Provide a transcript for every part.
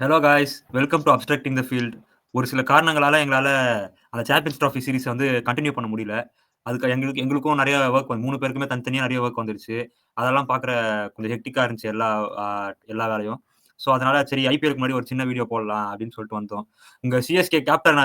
Hello guys welcome to abstracting the field. ஒரு சில காரணங்களால எங்களால அந்த சாம்பியன்ஸ் ட்ராஃபி சீரிஸ வந்து கன்டின்யூ பண்ண முடியல. அதுக்கு எங்களுக்கும் நெறைய வொர்க் 3 பேருக்குமே தனித்தனியா நெறைய வொர்க் வந்துருச்சு. அதெல்லாம் பார்க்குற கொஞ்சம் ஹெக்டிக்கா இருந்துச்சு அ எல்லா வேலையும். ஸோ அதனால சரி ஐபிஎல்க்கு முன்னாடி ஒரு சின்ன வீடியோ போடலாம் அப்படின்னு சொல்லிட்டு வந்தோம். உங்க சிஎஸ்கே கேப்டன்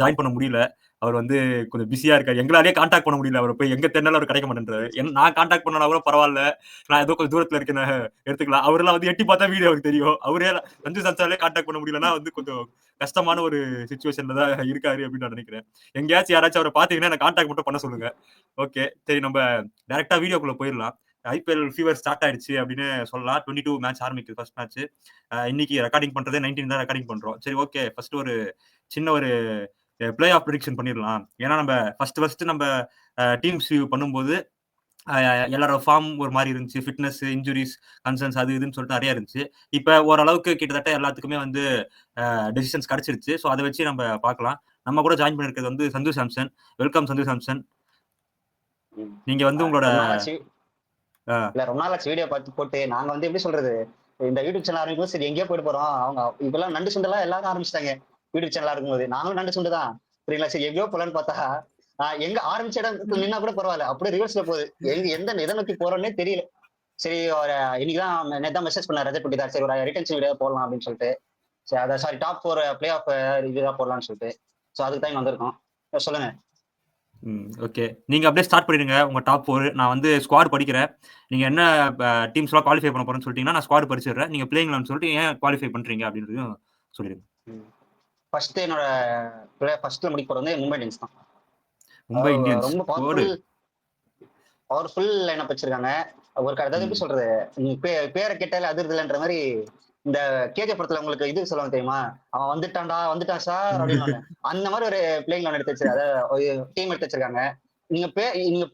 ஜாயின் பண்ண முடியல. அவர் வந்து கொஞ்சம் பிஸியா இருக்காரு. எங்களாலயே கான்டாக்ட் பண்ண முடியல. அவர போய் எங்க தேடுனாலும் அவரு கிடைக்க மாட்டேன்றாரு. நான் கான்டாக்ட் பண்ணனா கூட பரவால்ல. நான் ஏதோ கொஞ்சம் தூரத்துல இருக்கேன்னு எடுத்துக்கலாம். அவரெல்லாம் வந்து எட்டி பார்த்தா வீடியோ அவருக்கு தெரியும். அவரே சஞ்சு சாம்சனாலே கான்டாக்ட் பண்ண முடியலன்னா வந்து கொஞ்சம் கஷ்டமான ஒரு சிச்சுவேஷன்ல தான் இருக்காரு அப்படின்னு நான் நினைக்கிறேன். எங்கேயாச்சும் யாராச்சும் அவரை பார்த்தீங்கன்னா எனக்கு கான்டாக்ட் மட்டும் பண்ண சொல்லுங்க. ஓகே, சரி நம்ம டைரக்டா வீடியோக்குள்ள போயிடலாம். ஐபிஎல் ஃபீவர் ஸ்டார்ட் ஆயிடுச்சு அப்படின்னு சொல்லலாம். 22 மேட்ச் ஆரம்பிக்குது ஃபர்ஸ்ட் மேட்ச். இன்னைக்கு ரெக்கார்டிங் பண்றதே 19 தான் ரெக்கார்டிங் பண்றோம். சரி ஓகே, ஃபர்ஸ்ட் ஒரு சின்ன ஒரு பிளே ஆஃப் ப்ரெடிக்ஷன் பண்ணிடலாம். ஏன்னா நம்ம ஃபர்ஸ்ட் நம்ம டீம்ஸ் வியூ பண்ணும்போது எல்லாரோட ஃபார்ம் ஒரு மாரி இருந்துச்சு. ஃபிட்னஸ், இன்ஜுரீஸ், கன்சர்ன்ஸ் அது இதுன்னு சொல்லிட்டு நெறைய இருந்துச்சு. இப்ப ஓரளவுக்கு கிட்டத்தட்ட எல்லாத்துக்குமே வந்து டெசிஷன்ஸ் கிடைச்சிருச்சு. ஸோ அத வச்சு நம்ம பார்க்கலாம். நம்ம கூட ஜாயின் பண்ணியிருக்கிறது வந்து சஞ்சு சாம்சன். வெல்கம் சஞ்சு சாம்சன். ம். நீங்க வந்து உங்களோட ரொம்ப நாள் ஆச்சு. அ இல்ல ரொம்ப நாள் ஆச்சு வீடியோ பார்த்து போட்டு. நாங்க வந்து எப்படி சொல்றது? இந்த யூடியூப் சேனல் ஆரம்பிக்கும்போது சரி எங்கேயோ போயிட்டு போறோம். அவங்க இப்பல்லாம் நண்டு சுண்டெல்லாம் எல்லாரும் ஆரம்பிச்சுட்டாங்க. யூடியூப் சேனலா இருக்கும்போது. நாங்களும் நண்டு சுண்டு தான். சரிங்களா? சரி எங்கேயோ போலான்னு பார்த்தா, எங்க ஆரம்பிச்ச இடத்துல நின்னா கூட பரவால்ல. அப்படியே ரிவர்ஸ்ல போகுது. எத நோக்கி போறோம்னே தெரியல. சரி இன்னைக்கு தான் நேத்து தான் மெசேஜ் பண்ணாரு ரஜத் பண்டிதார். சரி ஒரு ரிட்டர்ன்ஸ் வீடியோ போடலாம் அப்படின்னு சொல்லிட்டு. சரி சாரி டாப் 4 பிளே ஆஃப் இதுதான் போடலாம்னு சொல்லிட்டு. சோ அதுக்கு தான் இங்க வந்திருக்கோம். சொல்லுங்க. ஓகே. நீங்க அப்படியே ஸ்டார்ட் பண்ணிடுங்க. உங்க டாப் 4 நான் வந்து ஸ்குவாட் படிக்கிறேன். நீங்க என்ன டீம்ஸ்லாம் குவாலிஃபை பண்ண போறேன்னு சொல்லிட்டீங்கன்னா, நான் ஸ்குவாட் படிச்சிடுறேன். நீங்க பிளேயிங் 11 சொல்லிட்டு ஏன் குவாலிஃபை பண்றீங்க அப்படின்றதையும் சொல்லிடுங்க. ஃபர்ஸ்ட் என்னோட ஃபர்ஸ்ட்ல முடிக்க போறது வந்து மும்பை இந்தியன்ஸ் தான். மும்பை இந்தியன்ஸ் ரொம்ப போடு. பவர்ஃபுல் லைனப் வச்சிருக்காங்க. அதாவது எப்படி ம். சொல்றது? நீங்க பேர கேட்டாலே அதிருதுலன்ற மாரி, இந்த கேஜிஎஃப் படத்துல உங்களுக்கு இது சொல்லுவாங்க தெரியுமா? "அவன் வந்துட்டான்டா, வந்துட்டான் சார்" அப்படின்னுவாங்க. அந்த மாரி ஒரு பிளேயிங் லெவன் எடுத்து அதாவது டீம் எடுத்து வச்சிருக்காங்க. நீங்க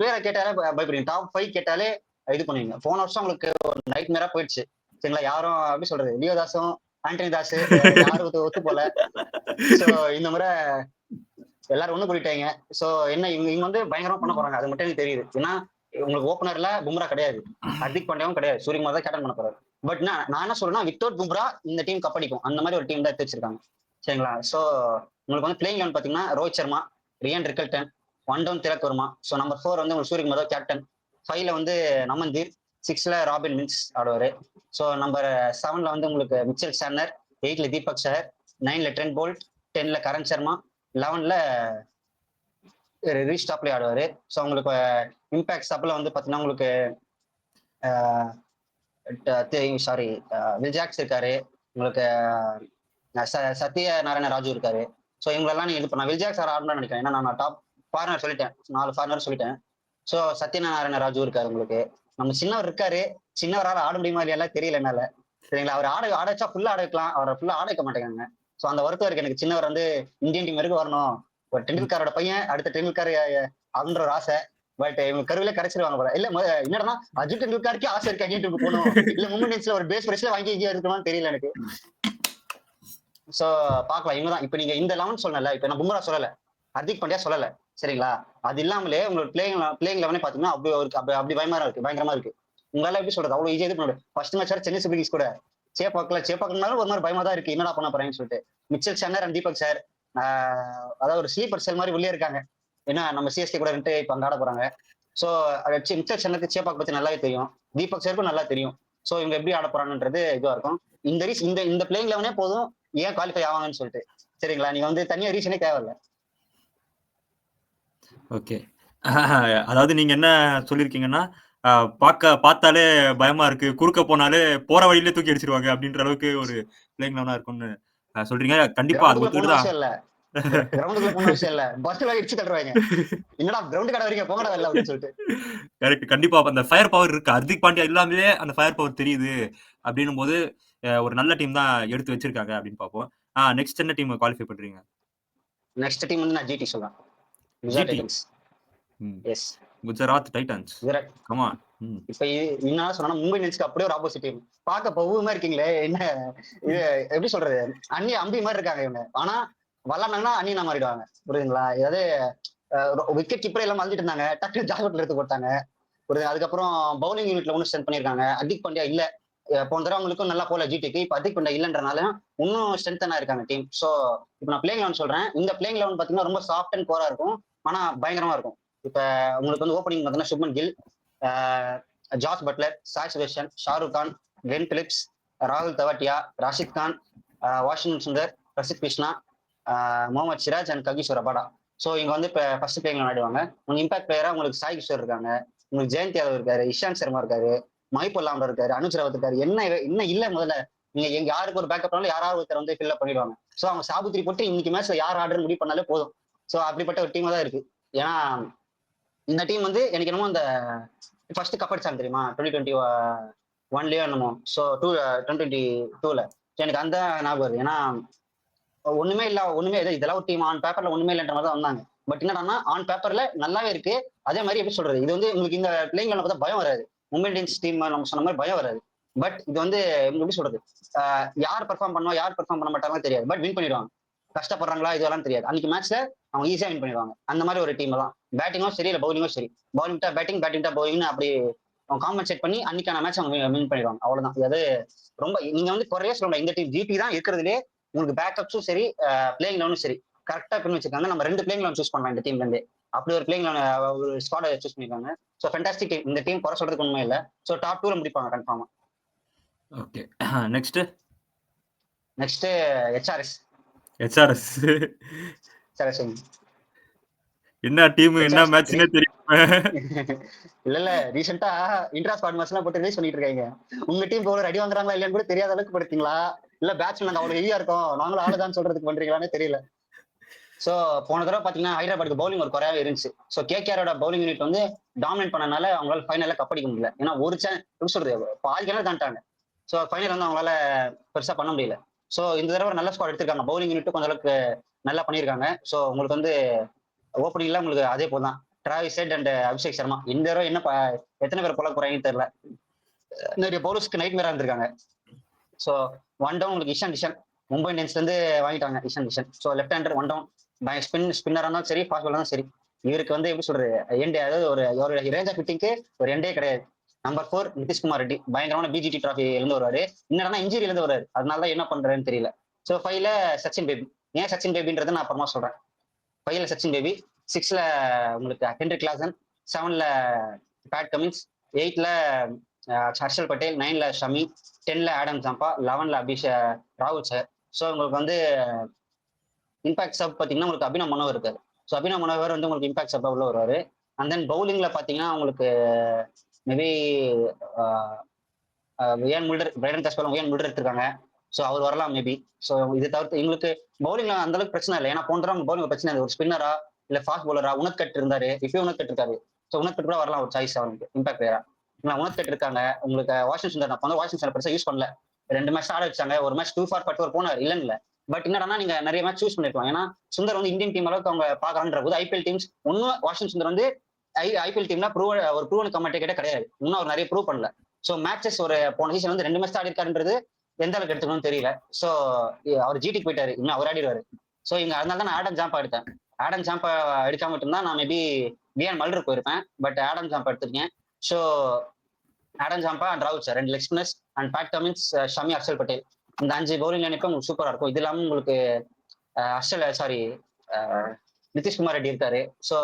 பேர கேட்டாலே பயப்படுவீங்க. டாப் 5 கேட்டாலே இது பண்ணுவீங்க. போன வருஷம் உங்களுக்கு ஒரு நைட் மேரா போயிடுச்சு. சரிங்களா? யாரும் எப்படி சொல்றது? லியோ தாஸும், ஆண்டனி தாஸ் யாரும் ஒத்து போல. சோ இந்த முறை எல்லாரும் ஒண்ணு கூடிட்டாங்க. சோ என்ன இவங்க இவங்க வந்து பயங்கரமா பண்ண போறாங்க. அது மட்டும் எனக்கு தெரியுது. ஏன்னா, உங்களுக்கு ஓப்பனர்ல பும்ரா கிடையாது. ஹர்திக் பாண்டியாவும் கிடையாது. சூரியகுமார் தான் கேப்டன் பண்ண போறாரு. பட் நான் என்ன சொல்றேன்னா, வித்தவுட் பும்ரா இந்த டீம் கப்படிக்கும். அந்த மாதிரி ஒரு டீம் தான் எடுத்து வச்சிருக்காங்க. சரிங்களா? சோ உங்களுக்கு வந்து பிளேயிங் லெவன் பாத்தீங்கன்னா, Rohit Sharma, Ryan Rickelton, one down Tilak Varma. So number 4 வந்து உங்களுக்கு சூரியகுமார் தான் கேப்டன். 5ல வந்து நமன்தீப், 6ல ராபின் மின்ஸ் ஆடுவாரு. சோ நம்பர் 7ல வந்து உங்களுக்கு மிச்சல் சார்னர், 8ல தீபக் சஹர், 9ல ட்ரெண்ட் போல்ட், 10ல கரண் சர்மா, 11ல ரீஸ்டாப்ல ஆடுவாரு. ஸோ உங்களுக்கு இம்பாக்ட் சப்ல வந்து பாத்தீங்கன்னா உங்களுக்கு சாரி வில்ஜாக்ஸ் இருக்காரு. உங்களுக்கு சத்ய நாராயண ராஜு இருக்காரு. ஸோ இவங்களெல்லாம் நீங்க இது பண்ண வில்ஜாக்ஸ் ஆடணும்னு நினைக்கிறேன். ஏன்னா நான் டாப் ஃபாரினர் சொல்லிட்டேன். 4 ஃபாரினர் சொல்லிட்டேன். ஸோ சத்யநாராயண ராஜு இருக்காரு உங்களுக்கு. நம்ம சின்னவர் இருக்காரு. சின்னவரால் ஆட முடியுமா இல்லையா தெரியல என்னால. சரிங்களா? அவர் ஆட வச்சா ஃபுல்லா ஆட வைக்கலாம். அவரை ஃபுல்லா ஆட வைக்க மாட்டேங்காங்க. ஸோ அந்த வருத்தம் இருக்கு எனக்கு. சின்னவர் வந்து இந்தியன் டீம் வரைக்கும் வரணும். ஒரு டெண்டுல்கரோட பையன் அடுத்த டெண்டுல்கர் அப்படின்ற ஒரு ஆசை. பட் இவங்க கருவில கிடைச்சிருவாங்க போல. இல்ல என்னடா அஜித் டெண்டுல்கருக்கே ஆசை இருக்கு அஜித் டீமுக்கு போகணும். இல்ல மும்பை இந்தியன்ஸ்ல ஒரு பேஸ் பிரைஸ்ல வாங்கி இங்கே இருக்கணும்னு தெரியல எனக்கு. சோ பாக்கலாம். இவங்கதான் இப்ப நீங்க இந்த 11 சொல்லல. இப்ப நான் பும்ரா சொல்லல. ஹர்திக் பாண்டியா சொல்லல. சரிங்களா? அது இல்லாமலே உங்களோட பிளேயிங் லெவனே பாத்தீங்கன்னா அப்படி பயங்கரமா இருக்கு. உங்களால எப்படி சொல்றது? அவ்வளவு ஈஸியா இது பண்ண முடியாது. First match Chennai super Kings கூட சேப்பாக்கனாலும் ஒரு மாதிரி பயமா தான் இருக்கு. என்னடா பண்ண போறேன்னு சொல்லிட்டு. மிச்சல் சன்னர் அண்ட் தீபக் சார் அதாவது ஒரு ஸ்லீப்பர் செல் மாதிரி உள்ளே இருக்காங்க. ஏன்னா நம்ம சிஎஸ்கே கூட வந்துட்டு இப்ப அங்க ஆட போறாங்க. சோ மிச்சல் சன்னருக்கு சேப்பாக் பத்தி நல்லாவே தெரியும். தீபக் சாருக்கும் நல்லா தெரியும். சோ இவங்க எப்படி ஆட போறாங்கன்றது இதுவா இருக்கும். இந்த பிளேயிங் லெவனே போதும் ஏன் குவாலிஃபை ஆவாங்கன்னு சொல்லிட்டு. சரிங்களா? நீங்க வந்து தனியா ரீசனே தேவையில்ல. ஓகே. அதாவது நீங்க என்ன சொல்லியிருக்கீங்கன்னா, பார்த்தாலே பயமா இருக்கு. குறுக்க போனாலே போற வழியிலே தூக்கி அடிச்சுருவாங்க அப்படின்ற அளவுக்கு ஒரு பிளேயிங் லெவனா இருக்கும்னு சொல்றீங்க. கண்டிப்பா அது கிரவுண்டுக்குள்ள ஒத்துக்கிட்டு போகணும் தான். அவசியம் இல்ல. கிரவுண்டுக்குள்ள போகணும் அவசியம் இல்ல. பஸ்ல இடிச்சு தள்ளுவாங்க. என்னடா கிரவுண்ட் கடை வரைக்கும் போங்கடா வெளில அப்படின்னு சொல்லிட்டு. கரெக்ட். கண்டிப்பா அந்த ஃபயர் பவர் இருக்கு. ஹர்திக் பாண்டியா இல்லாமலே அந்த ஃபயர் பவர் தெரியுது. அப்படின்னும்போது ஒரு நல்ல டீம் தான் எடுத்து வச்சிருக்காங்க அப்படின்னு பார்ப்போம். நெக்ஸ்ட் என்ன டீம் குவாலிஃபை பண்றீங்க? நெக்ஸ்ட் டீம் வந்து நான் ஜிடி சொல்றேன். குஜராத் ஜிடி. டைட்டன்ஸ். ம். Yes. Gujarat titans. Gujarat. Come on. ம். இப்ப என்ன சொன்னா மும்பை இந்தியன்ஸ்க்கு அப்படியே ஒரு ஆப்போசிட் டீம். பார்க்க பவுமா இருக்கீங்களே என்ன இது எப்படி சொல்றது? அம்பி மாதிரி இருக்காங்க இவங்க. ஆனா விளாண்டாங்கன்னா அண்ணியனா மாறிடுவாங்க. புரியுதுங்களா? ஏதாவது விக்கெட் கீப்பரே எல்லாம் மறந்துட்டு இருந்தாங்க. டக்குனு ஜாக்அவுட்ல எடுத்து போட்டாங்க. புரியுது. அதுக்கப்புறம் பவுலிங் யூனிட்ல ஒன்னும் ஸ்ட்ரென்த் பண்ணிருக்காங்க. ஹர்திக் பாண்டியா இல்ல. போன தடவை அவங்களுக்கும் நல்லா போல ஜிடிக்கு இப்போ அதிக் பண்ண இல்லைன்றனால இன்னும் ஸ்ட்ரென்தனா இருக்காங்க டீம். ஸோ இப்போ நான் பிளேயிங் லெவன் சொல்றேன். இந்த பிளேயிங் லெவன் பார்த்தீங்கன்னா ரொம்ப சாஃப்ட் அண்ட் கோரா இருக்கும். ஆனா பயங்கரமா இருக்கும். இப்போ உங்களுக்கு வந்து ஓப்பனிங் பார்த்தீங்கன்னா Shubman Gill, Jos Buttler, Sai Sudharsan, Shahrukh Khan, Glenn Phillips, ராகுல் Tewatia, Rashid Khan, Washington Sundar, Prasidh Krishna, Mohammed Siraj and Kagiso Rabada. So இங்க வந்து இப்போ ஃபர்ஸ்ட் பிளேயிங் ஆடுவாங்க. உங்க இம்பாக்ட் பிளேயரா உங்களுக்கு சாய் கிஷோர் இருக்காங்க, உங்களுக்கு ஜெயந்த் யாதவ் இருக்காரு, இஷாந்த் சர்மா இருக்காரு, மஹிபுல் அம்ரா இருக்காரு, அனுஜ் ராவத் இருக்காரு. என்ன இல்ல முதல்ல நீங்க எங்க யாருக்கு ஒரு பேக்கப் பண்ணாலும் யாராவது ஒருத்தர் வந்து ஃபில் பண்ணிடுவாங்க. ஸோ அவங்க சாபுத்திரி போட்டு இன்னைக்கு மேட்ச்ல யார் ஆர்டர் முடிவு பண்ணாலே போதும். ஸோ அப்படிப்பட்ட ஒரு டீமா தான் இருக்கு. ஏன்னா இந்த டீம் வந்து எனக்கு என்னமோ அந்த ஃபர்ஸ்ட் கப் அடிச்சாங்க தெரியுமா 2021லயோ என்னமோ. ஸோ 2022ல எனக்கு அந்த ஞாபகம் வருது. ஏன்னா ஒண்ணுமே இல்ல, ஒண்ணுமே இதெல்லாம் ஒரு டீம் ஆன் பேப்பர்ல ஒண்ணுமே இல்லைன்ற மாதிரி தான் வந்தாங்க. பட் என்னன்னா ஆன் பேப்பர்ல நல்லாவே இருக்கு. அதே மாதிரி எப்படி சொல்றது, இது வந்து உங்களுக்கு இந்த பிளேயிங் பார்த்தா பயம் வராது. மும்பை இந்தியன்ஸ் டீம் நம்ம சொன்ன மாதிரி பயம் வராது. பட் இது வந்து எப்படி சொல்றது, யார் பெர்ஃபார்ம் பண்ணுவா யார் பெர்ஃபார்ம் பண்ண மாட்டாங்க தெரியாது. பட் வின் பண்ணிடுவாங்க. கஷ்டப்படுறாங்களா இதெல்லாம் தெரியாது. அன்னைக்கு மேட்ச்ல அவங்க ஈஸியா வின் பண்ணிடுவாங்க. அந்த மாதிரி ஒரு டீம் தான். பேட்டிங்கும் சரி இல்ல பவுலிங்கும் சரி, பவுலிங் பேட்டிங் பேட்டிங் பவுலிங் அப்படி அவங்க காம்பன்சேட் பண்ணி அன்னைக்கான மேட்ச் அவங்க வின் பண்ணிடுவாங்க. அவ்வளவுதான். அது ரொம்ப நீங்க வந்து குறைய சொல்லலாம். இந்த டீம் ஜிடி தான் இருக்கிறதுலே உங்களுக்கு பேக்கப்ஸும் சரி பிளேயிங் லெவனும் சரி கரெக்டா பண்ணி வச்சிருக்காங்க. நம்ம 2 பிளேயிங் லெவன் சூஸ் பண்ணலாம் இந்த டீம்ல இருந்து. அப்படி ஒரு பிளேயிங் லெவன் ஒரு ஸ்குவாட சூஸ் பண்ணிருக்காங்க. So fantastic team. இந்த டீம் குறை சொல்றதுக்கு உண்மை இல்லை. ஸோ டாப் 2ல முடிப்பாங்க கன்ஃபார்மா. Okay. Next next HRS. HRS. HRS என்ன டீம் என்ன ஹெச்ஆர்எஸ் மேட்ச்னே தெரியும். இல்ல ரீசெண்டா இன்ட்ரா ஸ்குவாட் மேட்ச் எல்லாம் போட்டு ரிலீஸ் பண்ணிட்டு இருக்காங்க. உங்க டீம் போல அடி வாங்குறாங்களா இல்லையான்னு கூட தெரியாத அளவுக்கு படுத்தீங்களா, இல்ல பேட்ஸ்மேன் நாங்க அவ்வளவு ஹெவியா இருக்கோம் நாங்களும் ஆளுதான் சொல்றதுக்கு பண்றீங்களான்னு தெரியல. சோ போன தடவை பாத்தீங்கன்னா ஹைதராபாத்துக்கு பவுலிங் ஒரு குறையாவே இருந்துச்சு. சோ கேகேஆரோட பவுலிங் யூனிட் வந்து டாமினேட் பண்ணனால அவங்களால ஃபைனல்ல கப்படிக்க முடியல. ஏன்னா ஒரு எப்படி சொல்றது, பாதி கிணறு தாண்டாங்க. சோ ஃபைனல் வந்து அவங்களால பெருசா பண்ண முடியல. சோ இந்த தடவை நல்ல ஸ்குவாட் எடுத்திருக்காங்க. பவுலிங் யூனிட் கொஞ்சம் அளவுக்கு நல்லா பண்ணியிருக்காங்க. சோ உங்களுக்கு வந்து ஓப்பனிங்ல உங்களுக்கு அதே போல் தான், Travis head and Abhishek Sharma. இந்த தடவை என்ன எத்தனை பேர் போல போறாங்கன்னு தெரியல. நிறைய பவுலர்ஸ்க்கு நைட் மேரா இருந்திருக்காங்க. ஸோ ஒன் டவுன் உங்களுக்கு இஷான் கிஷன் மும்பை இந்தியன்ஸ்ல இருந்து வாங்கிட்டாங்க. Ishan Kishan so left hander one down ஸ்பின்னரா இருந்தாலும் சரி ஃபாஸ்ட் பாலா இருந்தாலும் சரி. இவருக்கு வந்து எப்படி சொல்றது எண்டே, அதாவது ஒரு ரேஞ்ச் ஆஃப் ஃபிட்டிங்க்கு ஒரு எண்டே கிடையாது. நம்பர் 4 நிதிஷ்குமார் ரெட்டி பயங்கரமான பிஜிடி டிராஃபி இருந்து வருவாரு. என்னன்னா இன்ஜுரி இருந்து வருவாரு. அதனால தான் என்ன பண்றேன்னு தெரியல. ஸோ 5ல சச்சின் பேபி. ஏன் சச்சின் பேபின்றதை நான் அப்புறமா சொல்றேன். 5ல சச்சின் பேபி, 6ல உங்களுக்கு ஹென்ரிக் கிளாசன், 7ல பேட் கமின்ஸ், 8ல ஹர்ஷல் பட்டேல், 9ல ஷமி, 10ல ஆடம் ஜாம்பா, 11ல ராகுல் சார். ஸோ உங்களுக்கு வந்து இம்பாக்ட் சப் பார்த்தீங்கன்னா உங்களுக்கு அபினவ் மனோகர் இருக்காரு. ஸோ அபினவ் மனோகர் வந்து உங்களுக்கு இம்பாக்ட் சப்பா உள்ள வருவாரு. அண்ட் தென் பவுலிங்ல பார்த்தீங்கன்னா உங்களுக்கு மேபி வியான் முல்டர், பிரைடன் கஸ்பெல்லாம் வியான் முல்டர் எடுத்திருக்காங்க. ஸோ அவர் வரலாம் மேபி. ஸோ இது தவிர்த்து எங்களுக்கு பவுலிங்ல அந்த அளவுக்கு பிரச்சனை இல்லை. ஏன்னா போன தடவை பவுலிங் பிரச்சனை இல்லை. ஒரு ஸ்பின்னரா இல்ல ஃபாஸ்ட் பவுலரா உனத்கட் இருந்தாரு. இப்பயும் உனத்கட் இருக்காரு. ஸோ உனத்கட் கூட வரலாம் ஒரு சாய்ஸ் அவனுக்கு இம்பாக்ட் பிளேயரா. உனத்கட் இருக்காங்க. உங்களுக்கு வாஷிங் சுந்தர் நான் வாஷிங் சுந்தர் பெருசா யூஸ் பண்ணல. 2 மேட்ச் ஆட வச்சாங்க. ஒரு மேட்ச் 2 ஃபார் 41 போனார் இல்லைன்னு இல்லை. பட் என்னன்னா நீங்க நிறைய மேட்ச் சூஸ் பண்ணிருக்கலாம். ஏன்னா சுந்தர் வந்து இந்தியன் டீம் அளவுக்கு அவங்க பாக்குறான்ற போது ஐபிஎல் டீம்ஸ் ஒன்னும் வாஷிங் சுந்தர் வந்து ஐபிஎல் டீம்ல ஒரு ப்ரூவன் கமெண்டேட்டே கிடையாது. இன்னும் அவர் நிறைய ப்ரூவ் பண்ணல. ஸோ மேட்சஸ் ஒரு போன சீசன் வந்து 2 மேட்ச் ஆடி இருக்காருன்றது எந்த அளவுக்கு எடுத்துக்கணும்னு தெரியல. ஸோ அவர் ஜிடிக்கு போயிட்டாரு. இன்னும் அவர் ஆடிடுவாரு. ஸோ இங்க அதனால தான் நான் ஆடம் ஜாம்பா எடுத்தேன். ஆடம் ஜாம்பா எடுக்காம இருந்தா நான் மேபி வியான் மல்டர் போயிருப்பேன். பட் ஆடம் ஜாம்பா எடுத்திருக்கேன். ஸோ ஆடம் ஜாம்பா அண்ட் ராகுல் sir 2 leg spinners and Pat Cummins, Shami, Harshal Patel. இந்த 5 பவுலிங் லைனுக்கு உங்களுக்கு சூப்பரா இருக்கும். இது இல்லாமல் உங்களுக்கு நிதிஷ்குமார் ரெட்டி இருக்காரு. ஸோ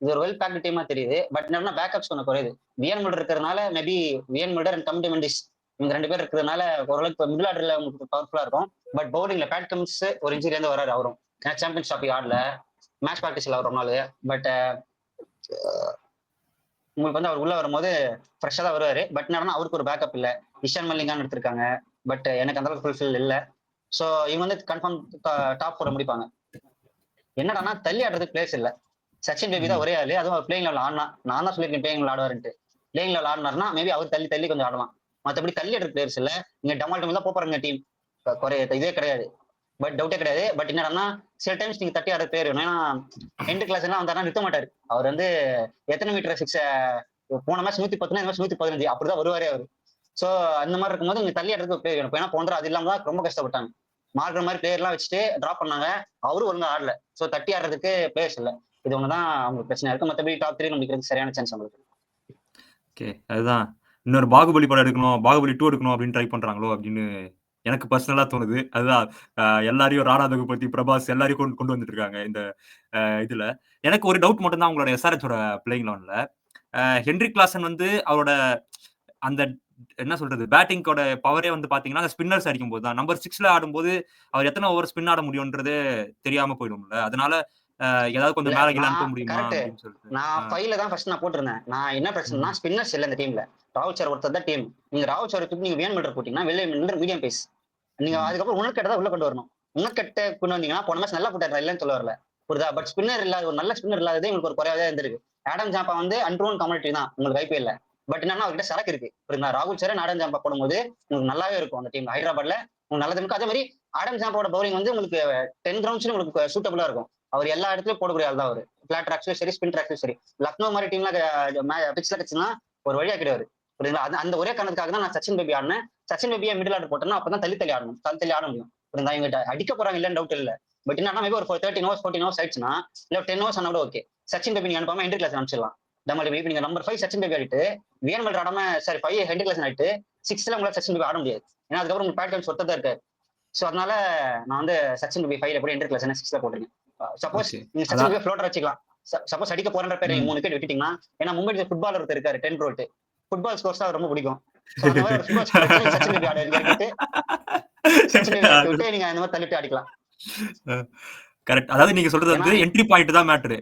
இது ஒரு வெல் பேக்டு டீமா தெரியுது. பட் என்னன்னா பேக்கப்ஸ் கொஞ்சம் குறையுது. வியன் முல்டர் இருக்கிறதுனால மேபி வியன் முல்டர் அண்ட் கம் மெண்டிஸ் இவங்க 2 பேர் இருக்கிறதுனால ஓரளவுக்கு மிடில் ஆர்டர்ல உங்களுக்கு பவர்ஃபுல்லா இருக்கும். பட் பவுலிங்ல பேட் கமின்ஸ் ஒரு இன்ஜுரி இருந்து வராரு அவரும். ஏன்னா சாம்பியன்ஸ் ட்ராஃபி ஆடல, மேட்ச் ப்ராக்டிஸ்ல அவர் ரொம்ப நாள். பட் உங்களுக்கு வந்து அவர் உள்ள வரும்போது ஃப்ரெஷ்ஷா தான் வருவாரு. பட் என்னன்னா அவருக்கு ஒரு பேக்கப் இல்லை. இஷான் மல்லிங்கான் எடுத்திருக்காங்க. பட் எனக்கு அந்த அளவுக்கு ஃபுல்ஃபில் இல்லை. ஸோ இவங்க வந்து கன்ஃபார்ம் டாப் 4 முடிப்பாங்க. என்னடானா தள்ளி ஆடுறதுக்கு பிளேஸ் இல்லை. சச்சின் பேபி தான் ஒரே ஆளு. அதுவும் அவர் பிளேயிங் லெவல் ஆடினா. நான் தான் சொல்லியிருக்கேன் பிளேயிங் லெவல் ஆடுவாருன்ட்டு. பிளேயிங் லெவல் ஆடினார்னா மேபி அவர் தள்ளி தள்ளி கொஞ்சம் ஆடலாம். மற்றபடி தள்ளி ஆடுற பிளேயர்ஸ் இல்லை. நீங்க டமால் தான் போறாங்க டீம் இதே கிடையாது. பட் டவுட்டே கிடையாது. பட் என்னன்னா சில டைம்ஸ் நீங்க தட்டி ஆடுற பேர் வேணும். ஏன்னா எண்டு கிளாஸ் எல்லாம் வந்தாருன்னா நிறுத்த மாட்டாரு. அவர் வந்து எத்தனை மீட்டர் 6 போன மேட்ச் 110, இந்த மேட்ச் 115 அப்படிதான் வருவாரே அவர். ஸோ அந்த மாதிரி இருக்கும்போது நீங்க தள்ளி ஆடுறதுக்கு பேர் வேணும். ஏன்னா போன்ற அது இல்லாம தான் ரொம்ப கஷ்டப்பட்டாங்க. மார்க்கிற மாதிரி பிளேயர் எல்லாம் வச்சுட்டு டிராப் பண்ணாங்க. அவரும் ஒழுங்கா ஆடல. ஸோ தட்டி ஆடுறதுக்கு பிளேயர்ஸ் இல்லை. இது ஒண்ணுதான் அவங்களுக்கு பிரச்சனை இருக்கு. மற்றபடி டாப் 3 முடிக்கிறதுக்கு சரியான சான்ஸ் உங்களுக்கு. ஓகே, அதுதான் இன்னொரு பாகுபலி படம் எடுக்கணும், பாகுபலி 2 எடுக்கணும் அப்படின்னு ட்ரை பண்றாங்களோ அப்படின்னு எனக்கு பர்சனலா தோணுது. அதுதான் எல்லாரையும் ராணா ரகுபதி, பிரபாஸ் எல்லாரையும் கொண்டு வந்துட்டு இருக்காங்க இந்த இதுல. எனக்கு ஒரு டவுட் மட்டும் தான் உங்களோட எஸ்ஆர்எச்சோட பிளேயிங் 11ல. ஹென்ரிக் கிளாசன் வந்து அவரோட அந்த என்ன சொல்றது பேட்டிங்கோட பவரே வந்து பாத்தீங்கன்னா, அந்த ஸ்பின்னர்ஸ் அடிக்கும்போது தான். நம்பர் 6ல ஆடும்போது அவர் எத்தன ஓவர் ஸ்பின் ஆட முடியும்ன்றதே தெரியாம போயிடும்ல. அதனால ஏதாவது இல்ல கொஞ்சம் மேல கீழ நான் அனுப்ப முடியுமா கரெக்ட். அப்படின்னு சொல்லிட்டு. நான் ஆ. 5ல தான் ஃபர்ஸ்ட் நான் போட்டிருந்தேன். நான் என்ன பிரச்சனைனா ம். ஸ்பின்னர்ஸ் இல்ல இந்த டீம்ல. ராகுல் சார் ஒருத்தர் தான் டீம். நீங்க ராகுல் சார் தூக்கி நீங்க வியன் மில்டர் போட்டீங்கன்னா, வெளிய மில்டர் மீடியம் பேஸ். நீங்க ம். அதுக்கப்புறம் உன்னட்கட்ட தான் உள்ள கொண்டு வரணும். உன்னட்கட்ட கொண்டு வந்தீங்கன்னா, போன மேட்ச் நல்லா போட்டாரு. நான் இல்லன்னு சொல்ல வரல. புரியுதா? பட் ஸ்பின்னர் இல்லாத ஒரு நல்ல ஸ்பின்னர் இல்லாததே உங்களுக்கு ஒரு குறையாவே இருந்திருக்கு. ஆடம் ஜாம்பா வந்து அன்ப்ரூவன் கமாடிட்டி தான் உங்களுக்கு ஐபிஎல்ல. பட் என்னன்னா அவர்கிட்ட சரக்கு இருக்கு. புரியுங்களா? ராகுல் சார் ஆடம் ஜாம்பா போடும்போது உங்களுக்கு நல்லாவே இருக்கும் அந்த டீம். ஹைதராபாத்ல உங்களுக்கு நல்லது இருக்கும். அதே மாரி ஆடம் ஜாம்பாவோட பவுலிங் வந்து உங்களுக்கு 10 கிரவுண்ட்ஸ்ல உங்களுக்கு சூட்டபிளா இருக்கும். அவர் எல்லா இடத்துலயும் போடக்கூடிய ஆள் தான் அவரு. பிளாட் ட்ராக்ஸ்லயும் சரி, ஸ்பின் ட்ராக்ஸ்லயும் சரி. லக்னோ மாதிரி டீம்ல பிட்ச்ல கட்சினா ஒரு வழி ஆக்கிடுவாரு. புரியுதுங்களா? அந்த அந்த ஒரே காரணத்துக்காக தான் நான் சச்சின் பேபி ஆடினேன். சச்சின் பேபியை மிடில் ஆர்டர் போட்டேன்னா அப்பதான் தள்ளி தள்ளி ஆடணும். தள்ளி தள்ளி ஆட முடியும். புரியுதா? இவங்க அடிக்க போறாங்க இல்லன்னு டவுட் இல்ல. பட் என்னன்னா மேபி ஒரு 13 ஹவர்ஸ் 14 ஹவர்ஸ் ஆயிடுச்சுன்னா இல்ல 10 ஹவர்ஸ் ஆனா கூட ஓகே. சச்சின் பேபி நீங்க அனுப்பாம ஹென்ரி கிளாஸ் அனுப்பிச்சிடலாம். நம்ம இப்ப நீங்க நம்பர் 5 சச்சின் பேபி ஆடிட்டு வியன்மல் ஆடாம சாரி 5 ஹென்ரி கிளாஸ் ஆடிட்டு 6ல உங்களால சச்சின் பேபி ஆட முடியாது. ஏன்னா அதுக்கப்புறம் உங்க பேட் சொத்தா தான் இருக்காரு. சோ அதனால நான் வந்து சச்சின் பேபி 5ல போய் ஹென்ரி கிளாஸ் 6ல போட்டிருக்கேன். Suppose okay. நீங்க சச்சின் அதான் பேபி ஃப்ளோட்டர் வச்சுக்கலாம். சப்போஸ் அடிக்க போறன்ற பேரு ம். 3 விக்கெட் விட்டுட்டீங்கன்னா ஏன்னா மும்பை ஃபுட்பாலர் ஒருத்தர் இருக்காரு 10 ரோட். ஃபுட்பால் ஸ்கோர்ஸ் தான் ரொம்ப பிடிக்கும். சோ அந்த மாதிரி ஒரு ஃபுட்பால் ஸ்கோர் வச்சு நீங்க சச்சின் பேபி ஆட இறக்கிட்டு சச்சின் பேபி இறக்கி விட்டு நீங்க அந்த மாதிரி தள்ளிட்டு அடிக்கலாம். கரெக்ட். அதாவது நீங்க சொல்றது ஏன்னா வந்து என்ட்ரி பாயிண்ட் தான் மேட்டரு.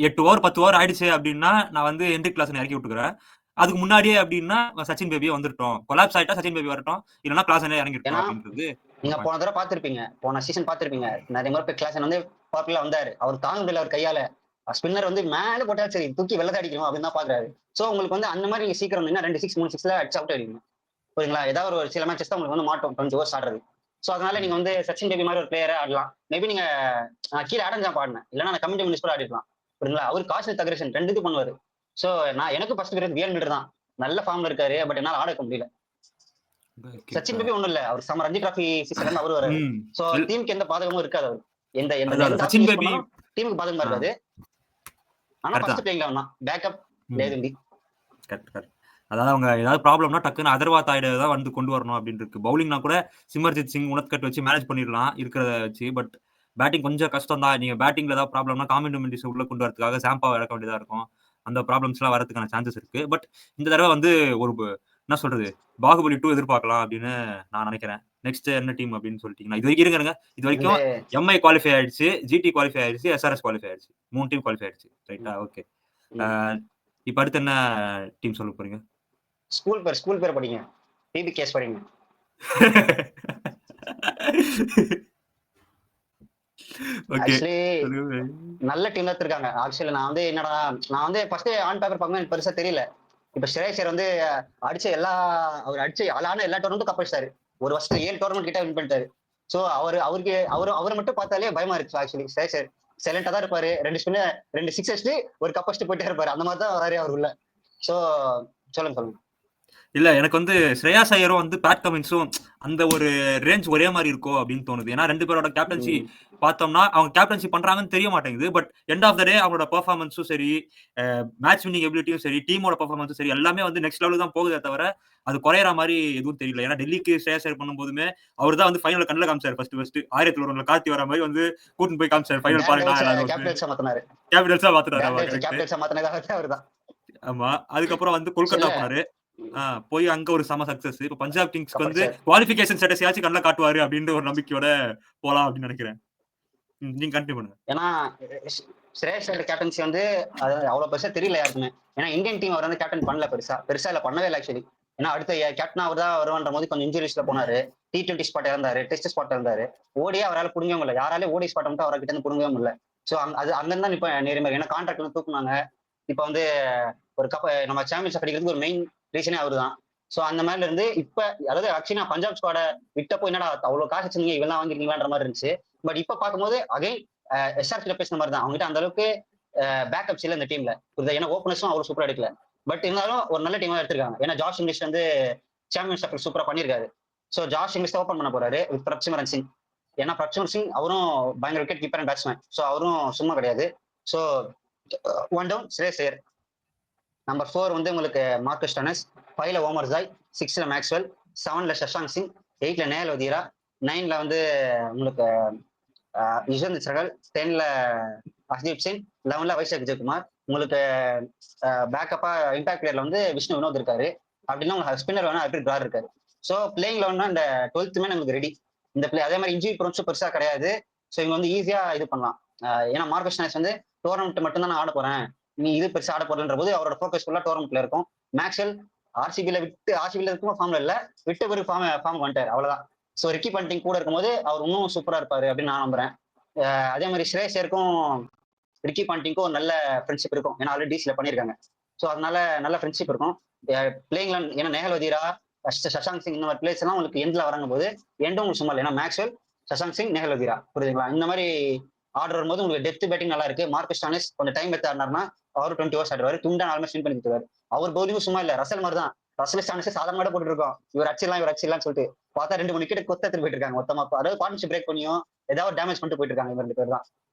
8 ஓவர் 10 ஓவர் ஆயிடுச்சு அப்படின்னா, நான் வந்து ஹென்ரிக் கிளாசன் இறக்கி விட்டுக்கிறேன். அதுக்கு முன்னாடியே அப்படின்னா, சச்சின் பேபியே வந்துரட்டும். கொலாப்ஸ் ஆயிட்டா சச்சின் பேபி வரட்டும். இல்லன்னா கிளாசனே இறங்கிரட்டும் ஏன்னா அப்படின்றது ஒரு நீங்க போன பாயிண்ட். தடவை பார்த்திருப்பீங்க. போன சீசன் பார்த்திருப்பீங்க. நிறைய முறை போய் கிளாஸ் வந்து பாப்புலரா வந்தாரு. அவர் தாங்க முடியல அவர் கையால. ஸ்பின்னர் வந்து மேல போட்டா சரி தூக்கி வெள்ளத அடிக்கணும் அப்படின்னு தான் பாக்குறாரு. சோ உங்களுக்கு வந்து அந்த மாதிரி நீங்க சீக்கிரம் 2 6 3 6ல அடிச்சு அவுட் ஆயிடுவீங்க. புரியுங்களா? ஏதாவது ஒரு சில மேட்சஸ் தான் உங்களுக்கு வந்து மாட்டோம் 20 ஓவர்ஸ் ஆடுறது. சோ அதனால நீங்க வந்து சச்சின் பேபி மாதிரி ஒரு பிளேயரை ஆடலாம். மேபி நீங்க கீழ ஆடம் ஜாம்பா ஆடினேன். இல்லன்னா நான் கமிட்டி மினிஸ்டர் ஆடிருக்கலாம். புரியுங்களா? அவரு காஸ்ட் அக்ரஷன் 2 இது பண்ணுவாரு. சோ நான் எனக்கு ஃபர்ஸ்ட் பிரியர் வியன் மில்டர் தான். நல்ல ஃபார்ம்ல இருக்காரு. பட் என்னால ஆட வைக்க முடியல. ஓகே. சச்சின் பேபி ஒண்ணும் இல்ல. அவர் சம ரஞ்சி டிராபி சீசன்ல இருந்து அவரு வராரு. ம். சோ டீமுக்கு எந்த பாதகமும் இருக்காது அவரு. எந்த எந்த அதுதான் எந்த ஆப்ஷன் சச்சின் யூஸ் பேபி பண்ணாலும் டீமுக்கு பாதகமா ஆ இருக்காது. ஆனா கரெக்ட் ஃபர்ஸ்ட் தான். பிளேயிங் 11 தான். பேக்கப் ம். ஜெயதம்பி. Correct, correct. அதாவது அவங்க ஏதாவது ப்ராப்ளம்னா டக்குன்னு அதர்வாத் ஆயிட தான் வந்து கொண்டு வரணும் அப்படின்னு இருக்கு. பவுலிங்னா கூட சிமர்ஜித் சிங், உனத்கட் வச்சு மேனேஜ் பண்ணிடலாம் இருக்கிறத வச்சு. பட் பேட்டிங் கொஞ்சம் கஷ்டம் தான். நீங்க பேட்டிங்ல ஏதாவது ப்ராப்ளம்னா காமிண்டோ மெண்டிஸ உள்ள கொண்டு வரதுக்காக சாம்பாவ இறக்க வேண்டியதா இருக்கும். அந்த ப்ராப்ளம்ஸ்லாம் வரதுக்கான சான்சஸ் இருக்கு. பட் இந்த தடவ வந்து ஒரு என்ன சொல்றது? பாகுபலி 2 எதிர்பார்க்கலாம் அப்படின்னு நான் நினைக்கிறேன். நெக்ஸ்ட் என்ன டீம் அப்படின்னு சொல்லிட்டீங்கன்னா, இதுவரைக்கும் இருங்க. வந்து இதுவரைக்கும் எம்ஐ குவாலிஃபை ஆயிடுச்சு, ஜிடி குவாலிஃபை ஆயிடுச்சு, எஸ்ஆர்எஸ் குவாலிஃபை ஆயிடுச்சு. 3 டீம் குவாலிஃபை ஆயிடுச்சு. ரைட்டா? ஓகே. ஆ இப்ப அடுத்து என்ன டீம் சொல்ல போறீங்க? ஸ்கூல் பேர் படிங்க. பிபி கேஸ் படிங்க. ஓகே. ஆக்சுவலி சொல்லுங்க. நல்ல டீம் தான் எடுத்திருக்காங்க. ஆக்சுவலி நான் வந்து ஃபர்ஸ்ட் ஆன் பேப்பர் பார்க்கும்போது எனக்கு பெருசா தெரியல. இப்ப ஸ்ரேயஸ் வந்து அவர் அடிச்ச ஆளான எல்லா டோர்னமெண்ட்டும் கப் அடிச்சாரு. ஒரு வருஷத்துல 7 டோர்னமெண்ட் கிட்ட வின் பண்ணிட்டாரு. சோ அவரை மட்டும் பார்த்தாலே பயமா இருக்கு ஆக்சுவலி. ஸ்ரேயஸ் சைலண்டா தான் இருப்பாரு. 2 சிக்ஸ் அடிச்சுட்டு ஒரு கப் அடிச்சுட்டு போயிட்டே இருப்பாரு. அந்த மாதிரி தான் வராரு அவர் உள்ள. சோ சொல்லுங்க. இல்ல எனக்கு வந்து ஸ்ரேயாஸ் ஐயரும் வந்து பேட் கமின்ஸும் அந்த ஒரு ரேஞ்ச் ஒரே மாரி இருக்கோ அப்படின்னு தோணுது. ஏன்னா 2 பேரோட கேப்டன்சி ம். பார்த்தோம்னா, அவங்க கேப்டன்சி பண்றாங்கன்னு தெரிய மாட்டேங்குது. பட் எண்ட் ஆஃப் த டே அவங்களோட பெர்ஃபார்மன்ஸும் சரி, மேட்ச் வின்னிங் எபிலிட்டியும் சரி, டீமோட பெர்ஃபார்மன்ஸும் சரி, எல்லாமே வந்து நெக்ஸ்ட் லெவலுக்கு தான் போகுதே தவிர, அது குறையற மாரி எதுவும் தெரியல. ஏன்னா டெல்லிக்கு ஸ்ரேயாஸ் ஐயர் பண்ணும்போதுமே, அவரு தான் வந்து ஃபைனல்ல கண்ணுல காமிச்சாரு ஃபர்ஸ்ட். 1001 கார்த்தி வர மாரி வந்து கூட்டின்னு போய் காமிச்சாரு. ஃபைனல் பாருடா எல்லாரும் வந்து கேபிட்டல்ஸா மாத்தினாரு. கேபிட்டல்ஸா மாத்துனாரு. ஆமா கரெக்ட். கேபிட்டல்ஸா மாத்தினதே அவர்தான். ஆமா. அதுக்கப்புறம் வந்து கொல்கத்தா இல்ல போனாரு. போய் அங்க ஒரு செம சக்சஸ். இப்ப பஞ்சாப் கிங்ஸ்க்கு கப் வந்து அடிச்சாரு. குவாலிஃபிகேஷன் ஸ்டேட்டஸயாச்சும் கண்ல காட்டுவாரு அப்டின்ற ஒரு நம்பிக்கையோட போலாம் அப்டின்னு நெனைக்கிறேன். நீங்க கன்டின்யூ பண்ணுங்க. ஏன்னா ஸ்ரேயஸ் ஐயர் கேப்டன்சி வந்து அது அவ்வளவு பெருசா தெரியல யாருக்குமே. ஏன்னா இந்தியன் டீம் அவர் வந்து கேப்டன் பண்ணல பெருசா இல்ல பண்ணவே இல்லை ஆக்சுவலி. ஏன்னா அடுத்த கேப்டன் அவர் தான் வருவான்ற போது கொஞ்சம் இன்ஜுரிஸ்ல போனாரு. T20 ஸ்பாட் இறந்தாரு, டெஸ்ட் ஸ்பாட் இறந்தாரு. ஓடியே அவரால் புடுங்கவே முடியல. யாராலே ஓடி ஸ்பாட் மட்டும் அவர்கிட்ட இருந்து புடுங்கவே முடியல. சோ அது அங்கிருந்து தான் இப்ப நேர்மை. ஏன்னா கான்ட்ராக்ட் வந்து தூக்குனாங்க. இப்ப வந்து ஒரு நம்ம சாம்பியன்ஷிப் அடிக்கிறதுக்கு ஒரு மெயின் ரீசனே அவருதான். சோ அந்த மாதிரில இருந்து இப்ப அதாவது ஆக்சுவலி நான் பஞ்சாப் ஸ்குவாட விட்டப்போ என்னடா அவ்வளவு காசு வச்சிருந்தீங்க இவெல்லாம் வாங்கிருக்கீங்களான்ற மாதிரி இருந்துச்சு. பட் இப்ப பார்க்கும்போது அகைன் எஸ்ஆர்சில பேசின மாதிரி தான். அவங்ககிட்ட அந்த அளவுக்கு பேக்கப்ஸ் இல்ல இந்த டீம்ல. ஏன்னா ஓப்பனர்ஸும் அவ்வளவு சூப்பரா எடுக்கல. பட் இருந்தாலும் ஒரு நல்ல டீமா எடுத்திருக்காங்க. ஏன்னா ஜாஷ் இங்கிலீஷ் வந்து சாம்பியன்ஷிப் சூப்பரா பண்ணிருக்காரு. சோ ஜாஷ் இங்கிலீஷ் ஓப்பன் பண்ண போறாரு வித் பிரப்சிமரன் சிங். ஏன்னா பிரப்சிமரன் சிங் அவரும் பயங்கர wicket keeper and batsman. So அவரும் சும்மா கிடையாது. So one down Shreyas Iyer. Number 4 வந்து உங்களுக்கு மார்க்கஸ் டனஸ். 5ல ஓமர் ஜாய், 6ல மேக்ஸ்வெல், 7ல சஷாங்க் சிங், 8ல நேஹல் வதீரா, 9ல வந்து உங்களுக்கு யுஸ்வேந்திர சகல், 10ல ஹர்தீப் சிங், 11ல வைஷாக் விஜயகுமார். உங்களுக்கு பேக்கப்பா இம்பாக்ட் பிளேயர்ல வந்து விஷ்ணு வினோத் இருக்காரு. அப்படின்னா உங்களுக்கு ஸ்பின்னர் வேணா ஹர்பிரீத் பிரார் இருக்காரு. ஸோ பிளேயிங் லெவன்னா இந்த 12மே நமக்கு ரெடி. இந்த பிளே அதே மாதிரி இன்ஜுரி ப்ரோன்ஸும் பெருசா கிடையாது. ஸோ இவங்க வந்து ஈஸியா இது பண்ணலாம். ஏன்னா மார்க்கஸ் ஸ்டாய்னிஸ் வந்து டோர்னமெண்ட் மட்டும் தான் நான் ஆட போறேன், நீ இது பெருசா ஆட போறன்ற போது அவரோட ஃபோக்கஸ் ஃபுல்லா டோர்னமெண்ட்ல இருக்கும். மேக்ஸ்வெல் ஆர்சிபில இருக்கும் ஃபார்ம்ல இல்ல, விட்டு ஒரு ஃபார்ம் வந்துட்டாரு, அவ்வளவுதான். ஸோ ரிக்கி பண்டிங் கூட இருக்கும்போது அவர் இன்னும் சூப்பரா இருப்பாரு அப்படின்னு நான் நம்புறேன். அதே மாதிரி ஸ்ரேயஸருக்கும் ரிக்கி பாண்டிங்க்கும் ஒரு நல்ல ஃப்ரெண்ட்ஷிப் இருக்கும், ஏன்னா ஆல்ரெடி டிசில பண்ணியிருக்காங்க. ஸோ அதனால நல்ல ஃப்ரெண்ட்ஷிப் இருக்கும். பிளேயிங்ல ஏன்னா நேஹல் வதீரா, சஷாங்க் சிங் இந்த மாதிரி பிளேஸ் எல்லாம் உங்களுக்கு எண்ட்ல வரங்க போது எண்டும் உங்களுக்கு சும்மா இல்லை. ஏன்னா மேக்ஸ்வெல், சஷாங்க் சிங், நேஹல் வதீரா, புரியுதுங்களா? இந்த மாதிரி ஆர்டர் வரும்போது உங்களுக்கு டெப்த் பேட்டிங் நல்லா இருக்கு. மார்க்கஸ் ஸ்டாய்னிஸ் கொஞ்சம் டைம் எடுத்து ஆடினார்னா அவர் 20 ஓவர்ஸ் ஆடுவார், துண்டா நாலுமே ஸ்பின் பண்ணி கொடுத்துருவாரு. அவர் பவுலிங்கும் சும்மா இல்ல, ரசல் மாதிரி தான். ரசல் ஸ்டாய்னிஸ் சாதாரண போட்டு இருக்கோம், இவர் அச்சிடலாம்னு சொல்லிட்டு பார்த்தா 2 3 விக்கெட் கொத்த எடுத்து போயிட்டு இருக்காங்க மொத்தமா. அதாவது பார்ட்னர்ஷிப் பிரேக் பண்ணியும் ஏதாவது டேமேஜ் பண்ணிட்டு போயிட்டு இருக்காங்க இவர் 2 பேர் தான்.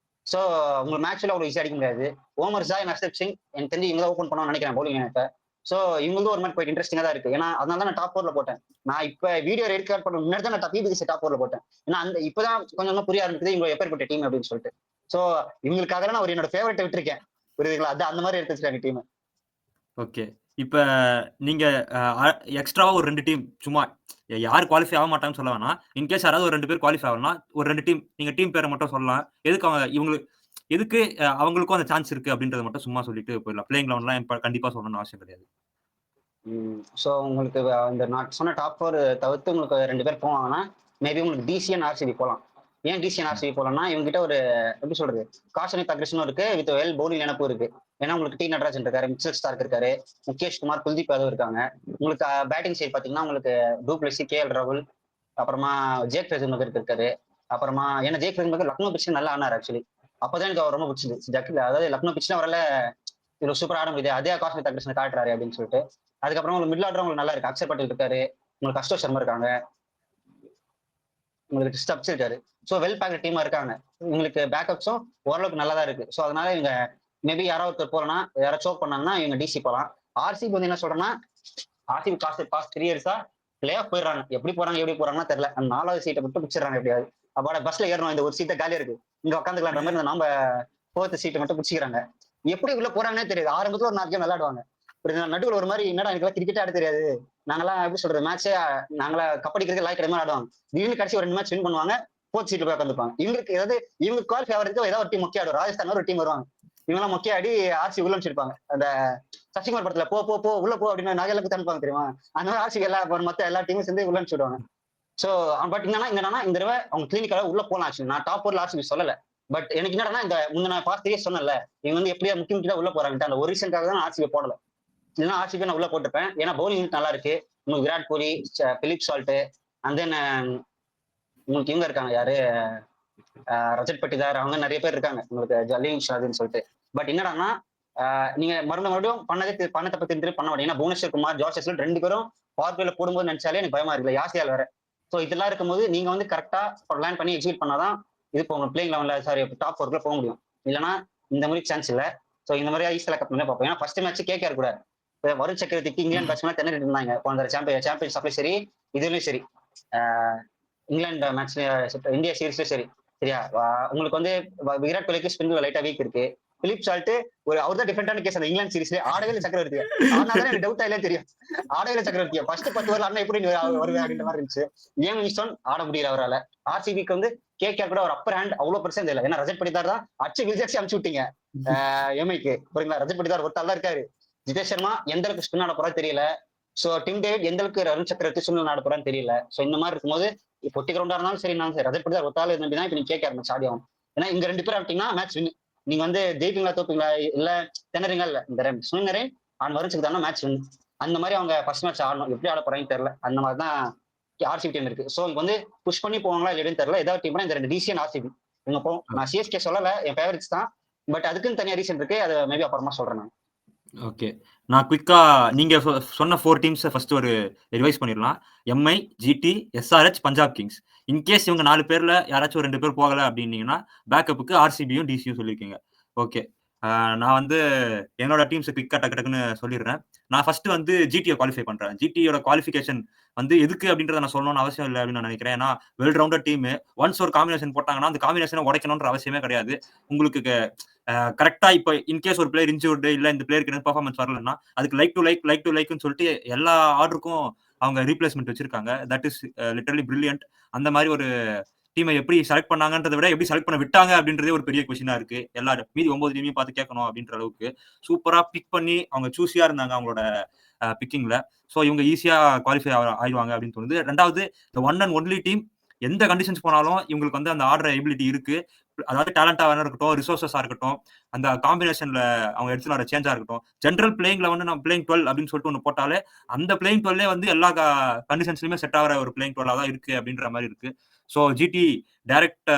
ஸோ உங்களுக்கு மேட்ச்ல அவ்வளவு ஈஸியா அடிக்க முடியாது. ஓமர் ஜாய், ஹர்தீப் சிங் எனக்கு தெரிஞ்சு இவங்க தான் ஓப்பன் பண்ணுவான்னு நினைக்கிறேன் பவுலிங் யூனிட்டை. ஸோ இவங்களும் ஒரு மாதிரி போயிட்டு இன்ட்ரெஸ்டிங்கா தான் இருக்கு. ஏன்னா அதனால தான் நான் டாப் 4ல போட்டேன். நான் இப்ப வீடியோ ரெட் கார்டு பண்ண முன்னாடி தான் நான் பிபிசி டாப் 4ல போட்டேன். ஏன்னா அந்த இப்பதான் கொஞ்சம் கொஞ்சம் புரிய ஆரம்பிக்குது இவங்க எப்பேற்பட்ட டீம் அப்படின்னு சொல்லிட்டு. ஸோ இவங்களுக்காக நான் ஒரு என்னோட ஃபேவரட்டை விட்டுருக்கேன், புரியுதுங்களா? அது அந்த மாதிரி எடுத்து வச்சிருக்காங்க டீம். ஓகே. இப்ப நீங்க எக்ஸ்ட்ராவா ஒரு 2 டீம் சும்மா யார் குவாலிஃபை ஆக மாட்டாங்கன்னு சொல்ல வேணாம். இன்கேஸ் யாராவது ஒரு 2 பேர் குவாலிஃபை ஆகலனா ஒரு 2 டீம் நீங்க டீம் பேரை மட்டும் சொல்லலாம். எதுக்கு அவங்க இவங்களுக்கு எதுக்கு அவங்களுக்கும் அந்த சான்ஸ் இருக்கு அப்படின்றத மட்டும் சும்மா சொல்லிட்டு போயிடலாம். பிளேயிங் 11லாம் கண்டிப்பா சொல்லணும்னு அவசியம் கிடையாது. ஸோ உங்களுக்கு இந்த நான் சொன்ன டாப் 4 தவிர்த்து உங்களுக்கு 2 பேர் போவாங்கன்னா மேபி உங்களுக்கு டிசிஎன் ஆர்சிபி போகலாம். ஏன் டிசிஎன் ஆர்சிபி போகலாம்னா இவங்க கிட்ட ஒரு எப்படி சொல்றது, காஷனிக் அக்ரஷனும் இருக்கு, வித் வெல் பவுலிங் நினைப்பும் இருக்கு. ஏன்னா உங்களுக்கு டி நடராஜன் இருக்காரு, மிச்சல் ஸ்டார்க் இருக்காரு, முகேஷ் குமார், குல்தீப் யாதவ் இருக்காங்க. உங்களுக்கு பேட்டிங் சைடு பாத்தீங்கன்னா உங்களுக்கு டூப்ளசி, கேஎல் ராகுல், அப்புறமா ஜேக் ஃப்ரேசர் இருக்காரு. அப்புறமா ஏன்னா ஜேக் ஃப்ரேசர் லக்னோ பிச்சு நல்லா ஆனார் ஆக்சுவலி. அப்பதான் எனக்கு அவர் ரொம்ப பிடிச்சது. அதாவது லக்னோ பிச்சுனா வரல இவ்வளவு சூப்பர் ஆட முடியுது, அதே காஷ்மீர் அக்ரஷன் காட்டுறாரு அப்படின்னு சொல்லிட்டு. அதுக்கப்புறம் உங்களுக்கு மிடில் ஆர்டர் உங்களுக்கு நல்லா இருக்கு, அக்ஷர் பட்டேல் இருக்காரு, உங்களுக்கு அஷ்டோ சர்மா இருக்காங்க, உங்களுக்கு ஸ்டப்ஸ் இருக்காரு. ஸோ வெல் பேக்கட் டீமா இருக்காங்க. உங்களுக்கு பேக்கப்ஸும் ஓரளவுக்கு நல்லா தான் இருக்கு. ஸோ அதனால இவங்க மேபி யாராவது ஒருத்தர் போறனா யாராவது சோக் பண்ணாங்கன்னா இவங்க டிசி போகலாம். ஆர்சிபி வந்து என்ன சொல்றேன்னா, ஆர்சிபி பாஸ்ட் 3 இயர்ஸா பிளே ஆஃப் போயிடுறாங்க. எப்படி போறாங்கன்னா தெரியல. அந்த 4வது சீட்டை மட்டும் பிடிச்சிடறாங்க எப்படியாவது. அப்போட பஸ்ல ஏறணும், இந்த ஒரு சீட்டை காலியா இருக்கு, இங்க உட்காந்துக்கலான்ற மாதிரி நம்ம 4th சீட்டை மட்டும் பிடிச்சிக்கிறாங்க. எப்படி உள்ள போறாங்கன்னே தெரியாது. ஆரம்பத்துல ஒரு 4 கேம் விளையாடுவாங்க, நடுவில் ஒரு மாதிரி என்னடா எனக்கு கிரிக்கெட் ஆட தெரியாது, நாங்களாம் எப்படி சொல்றது மேட்சே நாங்களா கப்படிக்கிறதுக்கு லாய்க் மாதிரி ஆடுவாங்க. திடீர்னு கடைசி ஒரு 2 மேட்ச் வின் பண்ணுவாங்க, 4th சீட்ல போய் உட்காந்துப்பாங்க. இவங்களுக்கு இவங்களுக்கு குவாலிஃபை ஆகிறதுக்கு ஏதாவது ஒரு டீம் மொக்கே ஆடும். ராஜஸ்தான் ஒரு டீம் வருவாங்க, இவங்கெல்லாம் மொக்கே ஆடி ஆர்சி உள்ள வச்சிருப்பாங்க. அந்த சசிகுமார் படத்துல போ போ போ உள்ள போ அப்படின்னு நகைகளுக்கு தனுப்பாங்க தெரியுமா, அந்த மாதிரி ஆர்சி மொத்த எல்லா டீமும் சேர்ந்து உள்ள வச்சுடுவாங்க. சோ பட் என்னன்னா இந்த தடவை அவங்க கிளினிக்காக உள்ள போலாம். ஆக்சுவலி நான் டாப் 4ல ஆர்சிபி சொல்லல, பட் எனக்கு என்னன்னா இந்த முன்ன நான் பாஸ்ட் 3 இயர்ஸ் சொன்னல, இவங்க வந்து எப்படியா முக்கிய உள்ள போறாங்க, அந்த ஒரு ரீசனுக்காக தான் ஆர்சிபி போடல. இல்லைன்னா ஆர்சிபி நான் உள்ள போட்டுப்பேன். ஏன்னா பவுலிங் யூனிட் நல்லா இருக்கு. உங்களுக்கு Virat Kohli, Philip salt, and then உங்களுக்கு இவங்க இருக்காங்க யாரு, ரஜத் பட்டிதார், அவங்க நிறைய பேர் இருக்காங்க உங்களுக்கு, ஜலீம் ஷாதுன்னு சொல்லிட்டு. பட் என்னடான்னா நீங்க மறுபடியும் பண்ண தப்ப திருப்பி பண்ண மாட்டீங்க. ஏன்னா புவனேஸ்வர் குமார், ஜார்ஜ் ஹெஸ்லர் 2 பேரும் பவர் பிளேல போடும்போது நினைச்சாலே எனக்கு பயமா இருக்குல்ல, யாசியால் வேற. ஸோ இதெல்லாம் இருக்கும்போது நீங்க வந்து கரெக்டா பிளான் பண்ணி எக்ஸிக்யூட் பண்ணாதான் இது போங்க பிளேயிங் லெவன்ல சாரி டாப் 4க்குள்ள போக முடியும். இல்லைன்னா இந்த மாதிரி சான்ஸ் இல்லை. ஸோ இந்த மாதிரி ஈஸியா கப் பண்ணி பார்ப்போம். ஏன்னா ஃபர்ஸ்ட் மேட்ச் கேட்க கூடாது. வருண் சக்கரவர்த்திக்கு இங்கிலாந்து பேட்ஸ்மேன் திணறிட்டு இருந்தாங்க போன சாம்பியன்ஸ் அப்பயும் சரி, இதுலயும் சரி, இங்கிலாந்து மேட்ச்ல இந்தியா சீரீஸ்லயும் சரி. சரியா, உங்களுக்கு வந்து விராட் கோலிக்கு ஸ்பின்ல லைட்டா வீக் இருக்கு. பிலிப் சால்ட் அவர் தான் டிஃபரெண்டான கேஸ் அந்த இங்கிலாந்து சீரீஸ்ல ஆடவே சக்கரவர்த்தி. ஆனாதான் எனக்கு டவுட் ஆயிலே தெரியும், ஆடவே சக்கரவர்த்தியா ஃபர்ஸ்ட் 10 ஓவர் ஆனா எப்படி வருவேன் அப்படின்ற மாதிரி இருந்துச்சு. ஏன் விங்ஸ்டோன் ஆட முடியல அவரால். ஆர்சிபிக்கு வந்து கேகேஆர் கூட ஒரு அப்பர் ஹேண்ட் அவ்வளவு பிரச்சனை இல்லை. ஏன்னா ரஜத் படிதார் தான் அச்சு விஜயாச்சி அமுச்சு விட்டீங்க எம்ஐக்கு, புரியுங்களா? ரஜத் படிதார் ஒரு தான் இருக்காரு. ஜிதேஷ் சர்மா எந்த அளவுக்கு ஸ்பின் ஆட போறா தெரியல. சோ டிம் டேவிட் எந்த அளவுக்கு வருண் சக்கரவர்த்தி ஸ்பின் ஆட போறான்னு தெரியல. சோ இந்த மாதிரி இருக்கும்போது பொட்டி கிரௌண்டா இருந்தாலும் சரி, நான் ரஜத் படிதார் ஒத்தாலும் இருந்தா இப்ப நீங்க கேட்க மேட்ச் ஆடியும். ஏன்னா இங்க 2 பேர் ஆட்டிங்கன்னா மேட்ச் வின். நீங்க வந்து ஜெயிப்பீங்களா தோப்பீங்களா இல்ல திணறீங்களா இல்ல, இந்த சுனிநரேன் அவன் வருச்சுக்கு தானே மேட்ச் வின். அந்த மாதிரி அவங்க ஃபர்ஸ்ட் மேட்ச் ஆடணும், எப்படி ஆட போறாங்கன்னு தெரியல. அந்த மாதிரி தான் ஆர்சிபி டீம் இருக்கு. சோ இங்க வந்து புஷ் பண்ணி போவாங்களா இல்லைன்னு தெரியல. ஏதாவது டீம் இந்த 2 டிசிஎன் ஆர்சிபி இவங்க போவோம். நான் சிஎஸ்கே சொல்லல, என் ஃபேவரட்ஸ் தான். பட் அதுக்குன்னு தனியா ரீசன் இருக்கு, அதை மேபி அப்புறமா சொல்றேன் நான். ஓகே. நான் குயிக்கா நீங்க சொன்ன 4 டீம்ஸ் ஃபர்ஸ்ட் ஒரு ரிவைஸ் பண்ணிடலாம். MI, GT, SRH, Punjab kings. In case இவங்க 4 பேர்ல யாராச்சும் 2 பேர் போகல அப்படின்னீங்கன்னா பேக்கப்புக்கு ஆர்சிபியும் டிசியும் சொல்லியிருக்கீங்க. ஓகே. நான் வந்து என்னோட டீம்ஸ் குயிக்கா டக்குன்னு சொல்லிடுறேன். நான் ஃபர்ஸ்ட் வந்து ஜிடியை குவாலிஃபை பண்றேன். ஜிடியோட குவாலிஃபிகேஷன் வந்து எதுக்கு அப்படின்றத நான் சொல்லணும்னு அவசியம் இல்லை அப்படின்னு நான் நினைக்கிறேன். ஏன்னா வெல் ரவுண்டட் டீம் ஒன்ஸ் ஒரு காம்பினேஷன் போட்டாங்கன்னா அந்த காம்பினேஷனை உடைக்கணும்ன்ற அவசியமே கிடையாது. உங்களுக்கு கரெக்டா இப்ப இன்கேஸ் ஒரு பிளேயர் இன்ஜூர்டு இல்ல இந்த பிளேயருக்கு பெர்ஃபார்மன்ஸ் வரலன்னா அதுக்கு லைக் டு லைக்னு சொல்லிட்டு எல்லா ஆர்டருக்கும் அவங்க ரீப்ளேஸ்மெண்ட் வச்சிருக்காங்க. That is literally brilliant. அந்த மாதிரி ஒரு டீமை எப்படி செலக்ட் பண்ணாங்கன்றதை விட எப்படி செலக்ட் பண்ண விட்டாங்க அப்படின்றதே ஒரு பெரிய கொஸ்டினா இருக்கு. எல்லாரும் மீதி 9 டீமையும் பார்த்து கேட்கணும் அப்படின்ற அளவுக்கு சூப்பரா பிக் பண்ணி அவங்க சூஸியா இருந்தாங்க அவங்களோட பிக்கிங்ல. ஸோ இவங்க ஈஸியா குவாலிஃபை ஆயிடுவாங்க அப்படின்னு தோணுது. ரெண்டாவது இந்த ஒன் அண்ட் ஒன்லி டீம் எந்த கண்டிஷன்ஸ் போனாலும் இவங்களுக்கு வந்து அந்த ஆர்டர் எபிலிட்டி இருக்கு. அதாவது டேலண்டா இருக்கட்டும், ரிசோர்சஸா இருக்கட்டும், அந்த காம்பினேஷன்ல அவங்க எடுத்துட்டு வர சேஞ்சா இருக்கட்டும், ஜென்ரல் பிளேயிங்ல வந்து நம்ம பிளேயிங் 12 அப்படின்னு சொல்லிட்டு ஒன்று போட்டாலே அந்த பிளேயிங் 12 வந்து எல்லா கண்டிஷன்ஸ்லயுமே செட் ஆகிற ஒரு பிளேயிங் 12 தான் இருக்கு அப்படின்ற மாதிரி இருக்கு. So GT direct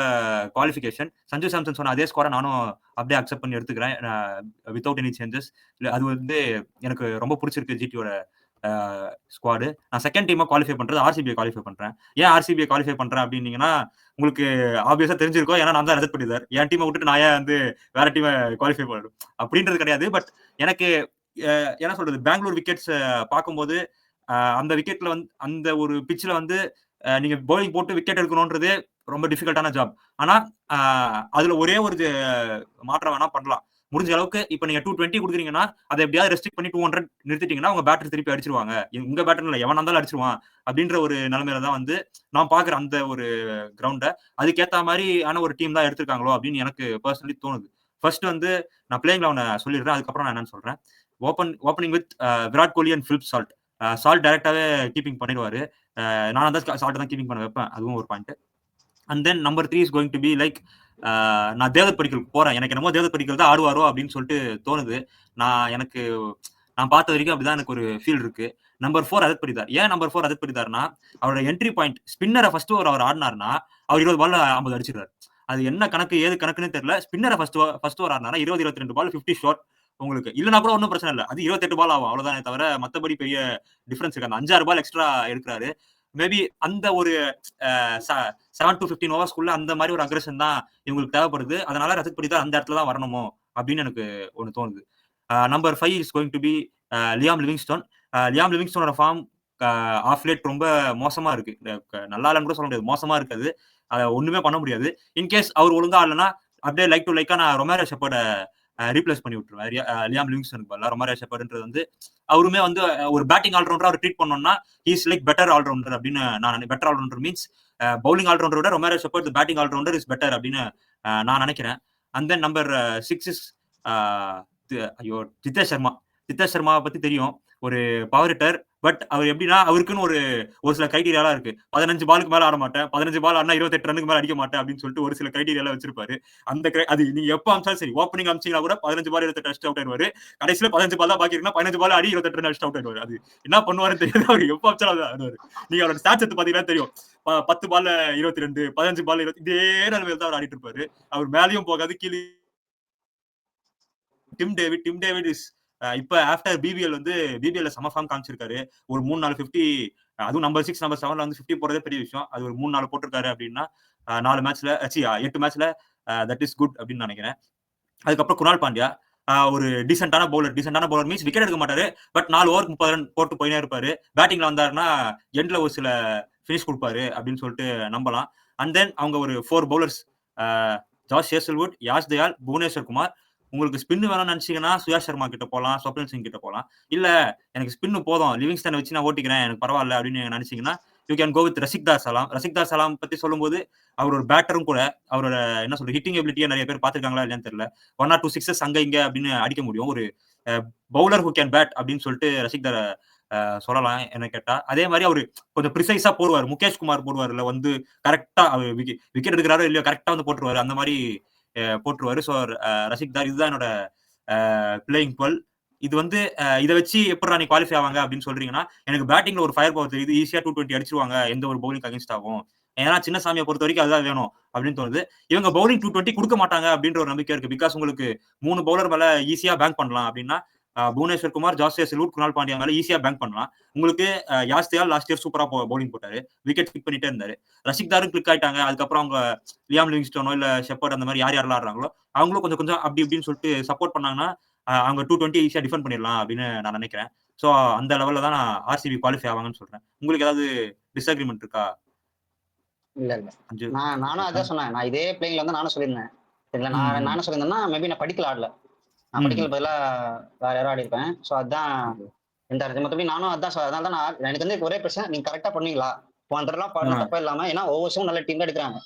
qualification. Sanju Samson சொன்ன அதே ஸ்கோரை நானும் அப்படியே அக்செப்ட் பண்ணி எடுத்துக்கிறேன் வித்தவுட் எனி சேஞ்சஸ். அது வந்து எனக்கு ரொம்ப பிடிச்சிருக்கு ஜிடியோட ஸ்குவாடு. நான் செகண்ட் டீமா குவாலிஃபை பண்றது ஆர்சிபியை குவாலிஃபை பண்றேன். ஏன் ஆர்சிபியை குவாலிஃபை பண்றேன் அப்படின்னீங்கன்னா உங்களுக்கு ஆப்வியஸா தெரிஞ்சிருக்கும். ஏன்னா நான் தான் ரஜத் பட்டிதார். என் டீமை விட்டுட்டு நான் ஏன் வந்து வேற டீமை குவாலிஃபை பண்ணணும் அப்படின்றது கிடையாது. பட் எனக்கு என்ன சொல்றது, பெங்களூர் விக்கெட்ஸ் பார்க்கும்போது அந்த விக்கெட்ல வந்து அந்த ஒரு பிச்சில் வந்து நீங்க பவுலிங் போட்டு விக்கெட் எடுக்கணும்ன்றது ரொம்ப டிஃபிகல்ட்டான ஜாப். ஆனா அதுல ஒரே ஒரு மாற்றம் வேணா பண்ணலாம். முடிஞ்ச அளவுக்கு இப்ப நீங்க 220 கொடுக்குறீங்கன்னா அதை எப்படியாவது ரெஸ்ட்ரிக்ட் பண்ணி 200 நிறுத்திட்டீங்கன்னா உங்க பேட்டர் திருப்பி அடிச்சிருவாங்க. உங்க பேட்டர் இல்ல எவனா இருந்தாலும் அடிச்சிருவான் அப்படின்ற ஒரு நிலைமையில தான் வந்து நான் பாக்குற அந்த ஒரு கிரவுண்ட அதுக்கேத்த மாதிரியான ஒரு டீம் தான் எடுத்திருக்காங்களோ அப்படின்னு எனக்கு பர்சனலி தோணுது. ஃபர்ஸ்ட் வந்து நான் பிளேயிங் லெவனை சொல்லிடுறேன், அதுக்கப்புறம் நான் என்னன்னு சொல்றேன். Opening with Virat Kohli and Phil Salt. Salt டைரக்டாவே கீப்பிங் பண்ணிடுவாரு. நான் தான் சால்ட் தான் கீப்பிங் பண்ண வைப்பேன், அதுவும் ஒரு point. And then number 3 is going to be like நான் தேவதத் படிக்கலுக்கு போறேன். எனக்கு என்னமோ தேவதத் படிக்கல் தான் ஆடுவாரோ அப்படின்னு சொல்லிட்டு தோணுது. நான் பார்த்த வரைக்கும் அப்படிதான் எனக்கு ஒரு ஃபீல் இருக்கு. நம்பர் 4 ரஜத் பட்டிதார். ஏன் நம்பர் 4 ரஜத் பட்டிதார்னா அவரோட என்ட்ரி பாயிண்ட் ஸ்பின்னரை ஃபர்ஸ்ட் அவர் ஆடினார்னா அவர் 20 பால்ல 50 அடிச்சிருக்காரு. அது என்ன கணக்கு ஏது கணக்குன்னு தெரியல. ஸ்பின்னரை ஃபர்ஸ்ட் ஓவர் ஆடினாரா 22 பால் 50 ஷாட் உங்களுக்கு இல்லைனா கூட ஒன்றும் பிரச்சனை இல்லை. அது 28 பால் ஆகும் அவ்வளவுதானே தவிர மற்றபடி பெரிய டிஃபரன்ஸ் இருக்கு. அந்த 5-6 பால் எக்ஸ்ட்ரா எடுக்கிறாரு. மேபி அந்த ஒரு 7 to 15 ஓவர்ஸ்க்குள்ள அந்த மாதிரி ஒரு அக்ரெஷன் தான் இவங்களுக்கு தேவைப்படுது. அதனால ரஜத் பட்டிதார் அந்த இடத்துல தான் வரணுமோ அப்படின்னு எனக்கு ஒன்று தோணுது. Number 5 is going to be Liam Livingstone. Liam லிவிங்ஸ்டோனோட ஃபார்ம் ஆஃப் லேட் ரொம்ப மோசமா இருக்கு. நல்லா இல்லைன்னு கூட சொல்ல முடியாது, மோசமா இருக்காது. அதை ஒண்ணுமே பண்ண முடியாது. இன்கேஸ் அவர் ஒழுங்கா ஆடலன்னா அப்படியே லைக் டு லைக்கா நான் ரொமேரோ ஷெப்பர்ட ரீப்ளேஸ் பண்ணி விட்டுருவேன். லியாம் லிவிங்ஸ்டனுக்கு பதிலா ரொமேரோ ஷெப்பர்ட்ன்றது வந்து அவருமே வந்து ஒரு பேட்டிங் ஆல்ரவுண்டரா அவர் ட்ரீட் பண்ணோம்னா இஸ் லைக் பெட்டர் ஆல்ரவுண்டர் அப்படின்னு நான் better allrounder means bowling allrounder விட Romario Shepherd batting allrounder is better அப்படின்னு நான் நினைக்கிறேன். அண்ட் தென் நம்பர் 6 இஸ் ஐயோ ஜிதேஷ் சர்மா. ஜிதேஷ் சர்மாவை பத்தி தெரியும், ஒரு பவர் ஹிட்டர். பட் அவர் எப்படின்னா அவருக்குன்னு ஒரு சில கிரைட்டீரியாலாம் இருக்கு. 15 பாலுக்கு மேல ஆட மாட்டேன், 15 பால் ஆடினா 28 ரன்னுக்கு மேல அடிக்க மாட்டேன் அப்படின்னு சொல்லிட்டு ஒரு சில கிரைட்டீரியாலாம் வச்சிருப்பாரு. அது நீங்க எப்ப அமிச்சாலும் சரி, ஓப்பனிங் அமிச்சிங்கன்னா கூட 15 பால் 28 அடிச்சு அவுட் ஆயிடுவாரு. கடைசியில 15 பால் தான் பாக்கி இருக்குன்னா 15 பால் ஆடி 28 ரன் அடிச்சு அவுட் ஆயிடுவாரு. அது என்ன பண்ணுவாருன்னு தெரியாது, அவர் எப்ப அமிச்சாலும் ஆடுவாரு. நீங்க அவரோட ஸ்டாட்ஸ் எடுத்து பாத்தீங்கன்னா தெரியும், 10 பால்ல 22, 15 பால் 20, இதே நிலைமையில தான் அவர் ஆடிட்டு இருப்பாரு. அவர் மேலேயும் போகாது கீழே. டிம் டேவிட் இஸ் இப்ப ஆஃப்டர் பிபிஎல் வந்து பிபிஎல்ல சம ஃபார்ம் காமிச்சிருக்காரு. ஒரு 3-4 50, அதுவும் நம்பர் 6 நம்பர் 7ல வந்து 50 போறதே பெரிய விஷயம். அது ஒரு 3-4 போட்டிருக்காரு அப்படின்னா 4 மேட்ச்ல 8 மேட்ச்ல தட் இஸ் குட் அப்படின்னு நினைக்கிறேன். அதுக்கப்புறம் குணால் பாண்டியா ஒரு டீசென்டான பவுலர் மீன்ஸ் விக்கெட் எடுக்க மாட்டாரு. பட் 4 ஓவர் 30 ரன் போட்டு போயினே இருப்பாரு. பேட்டிங்ல வந்தாருன்னா எண்ட்ல ஒரு சில பினிஷ் கொடுப்பாரு அப்படின்னு சொல்லிட்டு நம்பலாம். அண்ட் தென் அவங்க ஒரு 4 bowlers Josh Hazlewood, Yash Dayal, Bhuvneshwar Kumar. உங்களுக்கு ஸ்பின் வேணும்னு நினைச்சீங்கன்னா சுயாஷ் சர்மா கிட்ட போகலாம், ஸ்வப்னில் சிங் கிட்ட போகலாம். இல்ல எனக்கு ஸ்பின் போதும், லிவிங்ஸ்டன் வச்சு நான் ஓட்டிக்கிறேன், எனக்கு பரவாயில்ல அப்படின்னு நினைச்சீங்கன்னா யூ கேன் கோ வித் ரசிக்தார் சலாம் பத்தி சொல்லும்போது அவர் ஒரு பேட்டரும் கூட. அவரோட என்ன சொல்ற ஹிட்டிங் எபிலிட்டியா நிறைய பேர் பாத்துருக்காங்களா இல்லையான்னு தெரியல. 1 or 2 சிக்ஸஸ் அங்க இங்க அப்படின்னு அடிக்க முடியும். ஒரு பவுலர் ஹூ கேன் பேட் அப்படின்னு சொல்லிட்டு ரசிக்தார சொல்லலாம் என்ன கேட்டா. அதே மாதிரி அவரு கொஞ்சம் ப்ரிசைஸா போடுவார். முகேஷ் குமார் போடுவார்ல வந்து கரெக்டா அவர் விக்கெட் எடுக்கிறாரோ இல்லையோ கரெக்டா வந்து போட்டுருவாரு. அந்த மாதிரி போட்டுருவாரு. ஸோ ரசிக்தார் இதுதான் என்னோட பிளேயிங் 12. இது வந்து இதை வச்சு எப்படி நீ குவாலிஃபை ஆவாங்க அப்படின்னு சொல்றீங்கன்னா எனக்கு பேட்டிங்ல ஒரு ஃபயர் பவர் தெரியுது. ஈஸியா 220 அடிச்சிருவாங்க எந்த ஒரு பவுலிங் அகேன்ஸ்ட் ஆகும். ஏன்னா சின்ன சாமியை பொறுத்த வரைக்கும் அதுதான் வேணும் அப்படின்னு தோணுது. இவங்க பவுலிங் 220 கொடுக்க மாட்டாங்க அப்படின்ற ஒரு நம்பிக்கை இருக்கு. பிகாஸ் உங்களுக்கு 3 பவுலர் மேல ஈஸியா பேங்க் பண்ணலாம் அப்படின்னா புவனேஸ்வர் குமார், ஜாஷ் ஹேசல்வுட், குணால் பாண்டியா மேல ஈஸியா பேங்க் பண்ணலாம். உங்களுக்கு யாஷ் தயால் லாஸ்ட் இயர் சூப்பரா பவுலிங் போட்டாரு, விக்கெட் பிக் பண்ணிட்டே இருந்தாரு. ரசிக்தாரும் கிளிக் ஆயிட்டாங்க. அதுக்கப்புறம் அவங்க லியாம் லிவிங்ஸ்டோனோ இல்ல ஷெப்பர்ட் அந்த மாதிரி யாரெல்லாம் ஆடுறாங்களோ அவங்களும் கொஞ்சம் அப்படி இப்படின்னு சொல்லிட்டு சப்போர்ட் பண்ணாங்கன்னா அவங்க 220 ஈஸியா டிஃபெண்ட் பண்ணிடலாம் அப்படின்னு நான் நினைக்கிறேன். ஸோ அந்த லெவல்ல தான் நான் ஆர்சிபி குவாலிஃபை ஆவாங்கன்னு சொல்றேன். உங்களுக்கு ஏதாவது டிஸ்அக்ரிமெண்ட் இருக்கா? இல்ல இல்ல. அஞ்சு. நானும் அதான் சொன்னேன். நான் இதே பிளேயிங்ல வந்து நானும் சொல்லியிருந்தேன். இல்ல ம், ம். நானும் சொல்லியிருந்தேன்னா, மேபி நான் படிக்கல ஆடல. நான் ம். படிக்கல பதிலா வேற யாரோ ஆடியிருப்பேன். ஸோ அதான் ஓகே. இந்த இடத்துல மத்தபடி நானும் அதான் அதனால தான் எனக்கு வந்து ஒரே பிரச்சனை, நீங்க கரெக்ட்டா பண்ணீங்களா? போன தடவலாம் பண்ண ஆ. தப்பே இல்லாம ஏன்னா ஒவ்வொரு வருஷமும் நல்ல டீம் தான் எடுக்குறாங்க.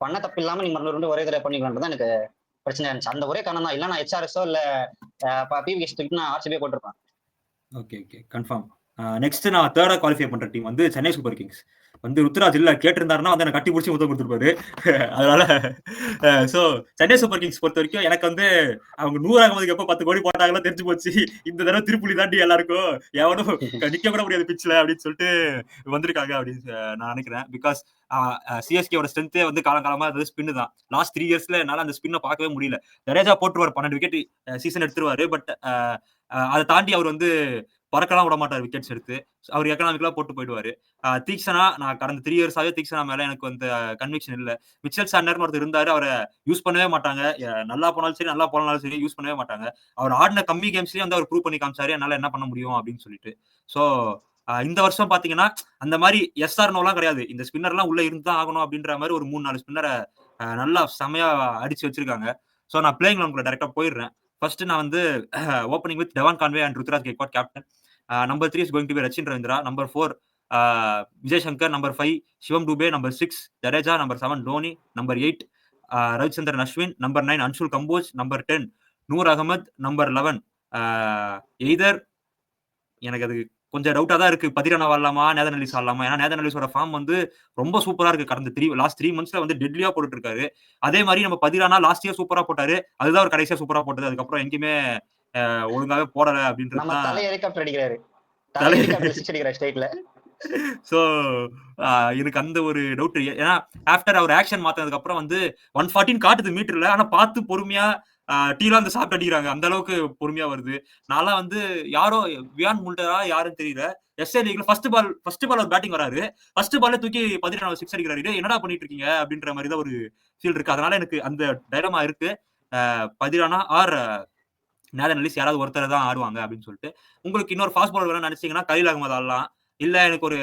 பண்ண தப்பு இல்லாம நீங்க மறுபடியும் ஒரே தடவ பண்ணீங்களான்றது தான் எனக்கு பிரச்சனையா இருந்துச்சு. அந்த ஒரே காரணம் தான். இல்ல நான் ஹெச்ஆர்எஸோ இல்ல பிவிகேஎஸ் தூக்கிட்டு நான் ஆர்சிபியே போட்டிருப்பேன். Okay, okay. கன்ஃபார்ம். நெக்ஸ்ட் நான் 3ஆ குவாலிஃபை பண்ற டீம் வந்து சென்னை சூப்பர் கிங்ஸ். வந்து ருத்துராஜ் இல்ல கேட்டிருந்தாருன்னா வந்து என்ன கட்டி புடிச்சு முத்தம் குடுத்துருப்பாரு. அதனால சோ சென்னை சூப்பர் கிங்ஸ் பொறுத்தவரைக்கும் எனக்கு வந்து அவங்க 100 ஆகும்போதுக்கு எப்ப 10 கோடி போட்டாங்களோ தெரிஞ்சு போச்சு. இந்த தடவ திருப்புலி தாண்டி எல்லாருக்கும். எவனும் நிக்க கூட முடியாது பிட்ச்ல அப்படின்னு சொல்லிட்டு வந்திருக்காங்க அப்படின்னு நான் நினைக்கிறேன். பிகாஸ் சிஎஸ்கேவோட ஸ்ட்ரென்த்தே வந்து காலங்காலமா அது ஸ்பின் தான். லாஸ்ட் 3 இயர்ஸ்ல என்னால அந்த ஸ்பின்ன பார்க்கவே முடியல. ஜடேஜா போட்டுருவாரு 12 விக்கெட் சீசன் எடுத்துருவாரு. பட் அதை தாண்டி அவர் வந்து பறக்கலாம் விட மாட்டார் விக்கெட்ஸ் எடுத்து. அவர் எக்கனாமிக்கலா போட்டு போயிடுவாரு. தீக்ஷனா நான் கடந்த 3 இயர்ஸாவே தீக்ஷனா மேல எனக்கு வந்து கன்விக்ஷன் இல்ல. மிச்சல் சாண்டர்னு ஒருத்தர் இருந்தாரு. அவர யூஸ் பண்ணவே மாட்டாங்க. நல்லா போனாலும் சரி, நல்லா போனாலும் சரி யூஸ் பண்ணவே மாட்டாங்க. அவர் ஆடின கம்மி கேம்ஸ்லயே வந்து அவர் ப்ரூவ் பண்ணி காமிச்சாரு. என்னால என்ன பண்ண முடியும் அப்படின்னு சொல்லிட்டு. சோ இந்த வருஷம் பாத்தீங்கன்னா, அந்த மாரி எஸ் ஆர் நோலாம் கிடையாது. இந்த ஸ்பின்னர்லாம் உள்ள இருந்து தான் ஆகணும் அப்படின்ற மாரி ஒரு 3, 4 ஸ்பின்னர நல்லா செமையா அடிச்சு வச்சிருக்காங்க. சோ நான் பிளேயிங் 11 டைரக்ட்டா போயிடுறேன். ஃபர்ஸ்ட் நான் வந்து opening with Devon Conway and Ruturaj Gaikwad captain. Number 3 is going to be Rachin Ravindra. Number 4 Vijay Shankar. Number 5 Shivam Dube. Number 6 Jadeja. Number 7 Dhoni. Number 8 Ravichandran Ashwin. Number 9 Anshul Kamboj. Number 10 Noor Ahmad. Number 11 either எனக்கு அது கொஞ்சம் டவுட்டா தான் இருக்கு. பதிரானா ஆடலாமா? நேதன் எல்லிஸ் ஆடலாமா? ஏன்னா நேதன் எல்லிஸோட ஃபார்ம் வந்து ரொம்ப சூப்பரா இருக்கு. கடந்த லாஸ்ட் 3 மந்த்ஸ்ல வந்து டெட்லியா போட்டுட்டு இருக்காரு. அதே மாரி நம்ம பதிரானா லாஸ்ட் இயர் சூப்பரா போட்டாரு. அதுதான் அவர் கடைசியா சூப்பரா போட்டது. அதுக்கப்புறம் எங்கேயுமே ஒழுங்காவே போடல அப்படின்றது நம்ம தான் தலை ஹெலிகாப்டர் அடிக்கிறாரு. தலை தலை. ஹெலிகாப்டர் சிக்ஸ் அடிக்கிறார் ஸ்ட்ரைட்ல. சோ எனக்கு அந்த ஒரு டவுட். ஏன்னா ஆஃப்டர் அவர் ஆக்ஷன் மாத்துனதுக்கு அப்புறம் வந்து 114 காட்டுது மீட்டர்ல. ஆனா பார்த்து பொறுமையா டீலாம் வந்து சாப்பிட்டு அடிக்கிறாங்க. அந்த அளவுக்கு பொறுமையா வருது. நான்லாம் வந்து யாரோ வியான் முல்டரா யாருன்னு தெரியல. எஸ்ஏ லீக்ல ஃபர்ஸ்ட் பால் அவர் பேட்டிங் வராரு. ஃபர்ஸ்ட் பால்ல தூக்கி 14 6 அடிக்கிறாரு. டேய் என்னடா பண்ணிட்டு இருக்கீங்க? அப்படின்ற மாரி தான் ஒரு ஃபீல் இருக்கு. அதனால எனக்கு அந்த டைலமா இருக்கு. பதிரானா ஆர் நேதன் எல்லிஸ் யாராவது ஒருத்தர் தான் ஆடுவாங்க அப்படின்னு சொல்லிட்டு. உங்களுக்கு இன்னொரு ஃபாஸ்ட் பாலர் வேணும்னு நினைச்சீங்கன்னா கலீல் அகமது ஆடலாம். இல்ல எனக்கு ஒரு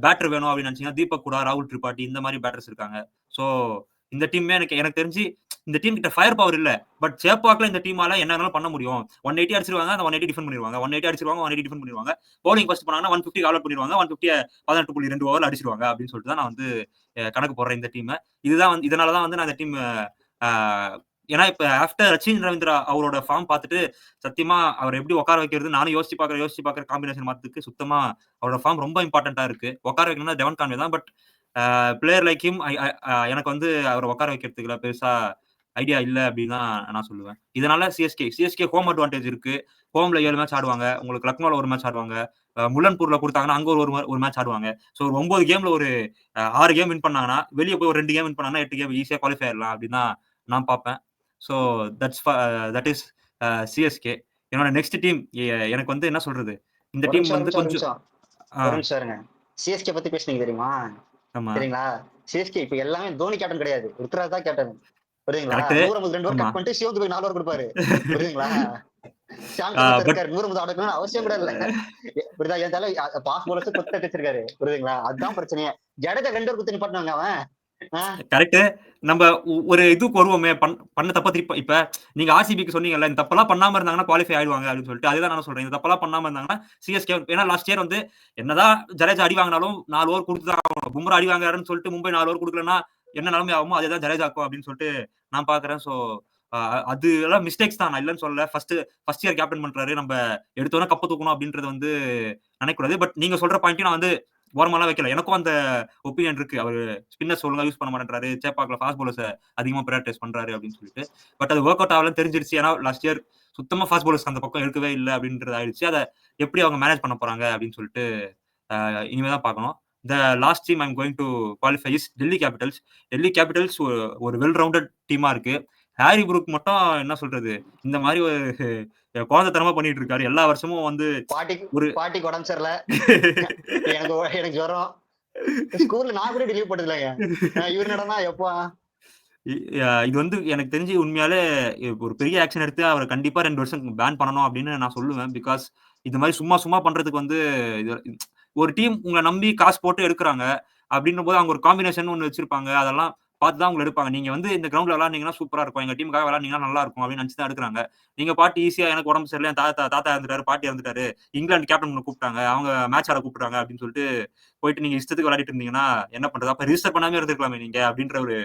பேட்டர் வேணும் அப்படின்னு நினைச்சீங்கன்னா தீபக் குடா, ராகுல் திரிபாட்டி இந்த மாதிரி பேட்டர்ஸ் இருக்காங்க. சோ இந்த டீமே எனக்கு தெரிஞ்சு இந்த டீம் கிட்ட ஃபயர் பவர் இல்ல. பட் சேப்பாக்ல இந்த டீமால என்ன வேணாலும் பண்ண முடியும். 180 அடிச்சிருவாங்க. அந்த 180 டிஃபெண்ட் பண்ணிடுவாங்க. 180 அடிச்சிருவாங்க. 180 டிஃபெண்ட் பண்ணிடுவாங்க. பவுலிங் ஃபர்ஸ்ட் பண்ணாங்கன்னா 150 ஆல் அவுட் பண்ணிடுவாங்க. 150 18.2 ஓவர்ல அடிச்சிருவாங்க அப்படின்னு சொல்லிட்டு தான் நான் வந்து கணக்கு போடுறேன் இந்த டீம். இதுதான் வந்து இதனால தான் வந்து நான் இந்த டீம் ஏன்னா இப்ப ஆஃப்டர் ரச்சின் ரவீந்திரா அவரோட ஃபார்ம் பார்த்துட்டு சத்தியமா அவர் எப்படி உட்கார வைக்கிறது நானும் யோசிச்சு பார்க்குற காம்பினேஷன் மாத்துக்கு சுத்தமா அவரோட ஃபார்ம் ரொம்ப இம்பார்ட்டன்டா இருக்கு. உட்கார வைக்கணும்னா டெவன் கான்வே தான். பட் பிளேயர் லைக் ஹிம் எனக்கு வந்து அவரை உட்கார வைக்கிறதுக்குல பெருசா ஐடியா இல்ல அப்படின்னு தான் நான் சொல்லுவேன். இதனால சிஎஸ்கே ஹோம் அட்வான்டேஜ் இருக்கு. ஹோம்ல 7 மேட்ச் ஆடுவாங்க. உங்களுக்கு லக்னோல ஒரு மேட்ச் ஆடுவாங்க. முல்லன்பூர்ல கொடுத்தாங்கன்னா அங்க ஒரு மேட்ச் ஆடுவாங்க. ஸோ ஒரு 9 கேம்ல ஒரு 6 கேம் வின் பண்ணாங்கன்னா வெளியே போய் ஒரு 2 கேம் வின் பண்ணாங்கன்னா 8 கேம் ஈஸியா குவாலிஃபை ஆயிடலாம் அப்படின்னு தான் நான் பார்ப்பேன். So that is CSK. என்னோட நெக்ஸ்ட் டீம் எனக்கு வந்து என்ன சொல்றது? இந்த ஒரு டீம் நிமிஷம், ஒரு வந்து நிமிஷம், ஒரு கொஞ்சம் நிமிஷம். ஒரு நிமிஷம் இருங்க. சிஎஸ்கே பத்தி பேசுனீங்க தெரியுமா? ஆமா. சரிங்களா? சிஎஸ்கே இப்ப எல்லாமே தோனி கேப்டன் கிடையாது. ருத்ராஜ் தான் கேப்டன். புரியுதுங்களா? கரெக்ட். 152 ஓவர் ஆமா. கட் பண்ணிட்டு சிவம் துபேக்கு 4 ஓவர் குடுப்பாரு. புரியுதுங்களா? சாம்சன் ஒருத்தர் பட் இருக்காரு. 150 ஆடணும்னு அவசியம் கூட இல்ல. புரியுதா? என் தல பாஸ் போலர்ஸ் கொத்து வச்சிருக்காரு. புரியுதுங்களா? அதுதான் பிரச்சனையே. ஜடேஜா 2 ஓவர் குடுத்து நிப்பாட்டுனாங்க அவன். ஆ, கரெக்ட். நம்ம ஒரு இதுக்கு வருவோமே பண்ண தப்ப திருப்பி இப்ப நீங்க ஆர்சிபிக்கு சொன்னீங்கல்ல இந்த தப்பெல்லாம் பண்ணாம இருந்தாங்கன்னா குவாலிஃபை ஆயிடுவாங்க அப்படின்னு சொல்லிட்டு அதுதான் நான் சொல்றேன். இந்த தப்பெல்லாம் பண்ணாம இருந்தாங்கன்னா சிஎஸ்கே ஏன்னா லாஸ்ட் இயர் வந்து என்னதான் ஜடேஜா அடி வாங்கினாலும் 4 ஓவர் கொடுத்து தான் ஆகணும். பும்ரா அடி வாங்குறாருன்னு சொல்லிட்டு மும்பை 4 ஓவர் கொடுக்கலன்னா என்ன நிலைமை ஆகுமோ அதே தான் ஜடேஜாக்கும் அப்படின்னு சொல்லிட்டு நான் பாக்குறேன். சோ அது எல்லாம் மிஸ்டேக்ஸ் தான் நான் இல்லைன்னு சொல்லல. ஃபர்ஸ்ட் இயர் கேப்டன் பண்றாரு. நம்ம எடுத்தோன்னே கப்பு தூக்கணும் அப்படின்றது வந்து நினைக்கூடாது. பட் நீங்க சொல்ற பாயிண்ட்டையும் நான் வந்து ஓரமாலாம் வைக்கல. எனக்கும் அந்த ஒப்பீனியன் இருக்கு. அவரு ஸ்பின்னர்ஸ் ஒழுங்கா யூஸ் பண்ண மாட்டேன்றாரு. சேப்பாக்ல ஃபாஸ்ட் பவுலர்ஸ அதிகமா பிரையாரிடைஸ் பண்றாரு அப்படின்னு சொல்லிட்டு. பட் அது ஒர்க் அவுட் ஆகலன்னு தெரிஞ்சிருச்சு. ஏன்னா லாஸ்ட் இயர் சுத்தமா ஃபாஸ்ட் பவுலர்ஸ் அந்த பக்கம் இருக்கவே இல்ல அப்படின்றது ஆயிடுச்சு. அத எப்படி அவங்க மேனேஜ் பண்ண போறாங்க அப்படின்னு சொல்லிட்டு இனிமே தான் பார்க்கணும். The last team I'm going to qualify is Delhi Capitals. Delhi Capitals ஒரு வெல் ரவுண்டட் டீமா இருக்கு. ஹாரி புரூக் மட்டும் என்ன சொல்றது? இந்த மாரி ஒரு குழந்தைத்தனமா பண்ணிட்டு இருக்காரு. எல்லா வருஷமும் வந்து ஒரு பாட்டிக்கு உடம்பு சரியில்ல. எனக்கு ஜுரம். ஸ்கூல்ல நான் கூட லீவ் போட்டதில்லைங்க. இவரு என்னடான்னா எப்பா இது வந்து எனக்கு தெரிஞ்சு உண்மையாலே ஒரு பெரிய ஆக்ஷன் எடுத்து அவர கண்டிப்பா 2 வருஷம் பேன் பண்ணணும் அப்படின்னு நான் சொல்லுவேன். பிகாஸ் இது மாரி சும்மா சும்மா பண்றதுக்கு வந்து இது ஒரு டீம் உங்கள நம்பி காசு போட்டு எடுக்குறாங்க. அப்படின்னும்போது அவங்க ஒரு காம்பினேஷன் ஒண்ணு வச்சிருப்பாங்க. அதெல்லாம் பார்த்து தான் உங்கள எடுப்பாங்க. நீங்க வந்து இந்த கிரவுண்ட்ல விளையாடுனீங்கன்னா சூப்பரா இருக்கும். எங்க டீமுக்காக விளையாடுனீங்கன்னா நல்லா இருக்கும் அப்படின்னு நினைச்சு தான் எடுக்குறாங்க. நீங்க பாட்டு ஈஸியா எனக்கு உடம்பு சரியில்ல, என் தாத்தா இறந்துட்டாரு, பாட்டி இறந்துட்டாரு. இங்கிலாந்து கேப்டன் உன்ன கூப்பிட்டாங்க. அவங்க மேட்ச் ஆட கூப்பிடுறாங்க அப்படின்னு சொல்லிட்டு போயிட்டு நீங்க இஷ்டத்துக்கு விளையாடிட்டு இருந்தீங்கன்னா என்ன பண்றது? அப்ப ரிஜிஸ்டர் பண்ணாமயே இருந்திருக்கலாமே நீங்க அப்படின்ற ஒரு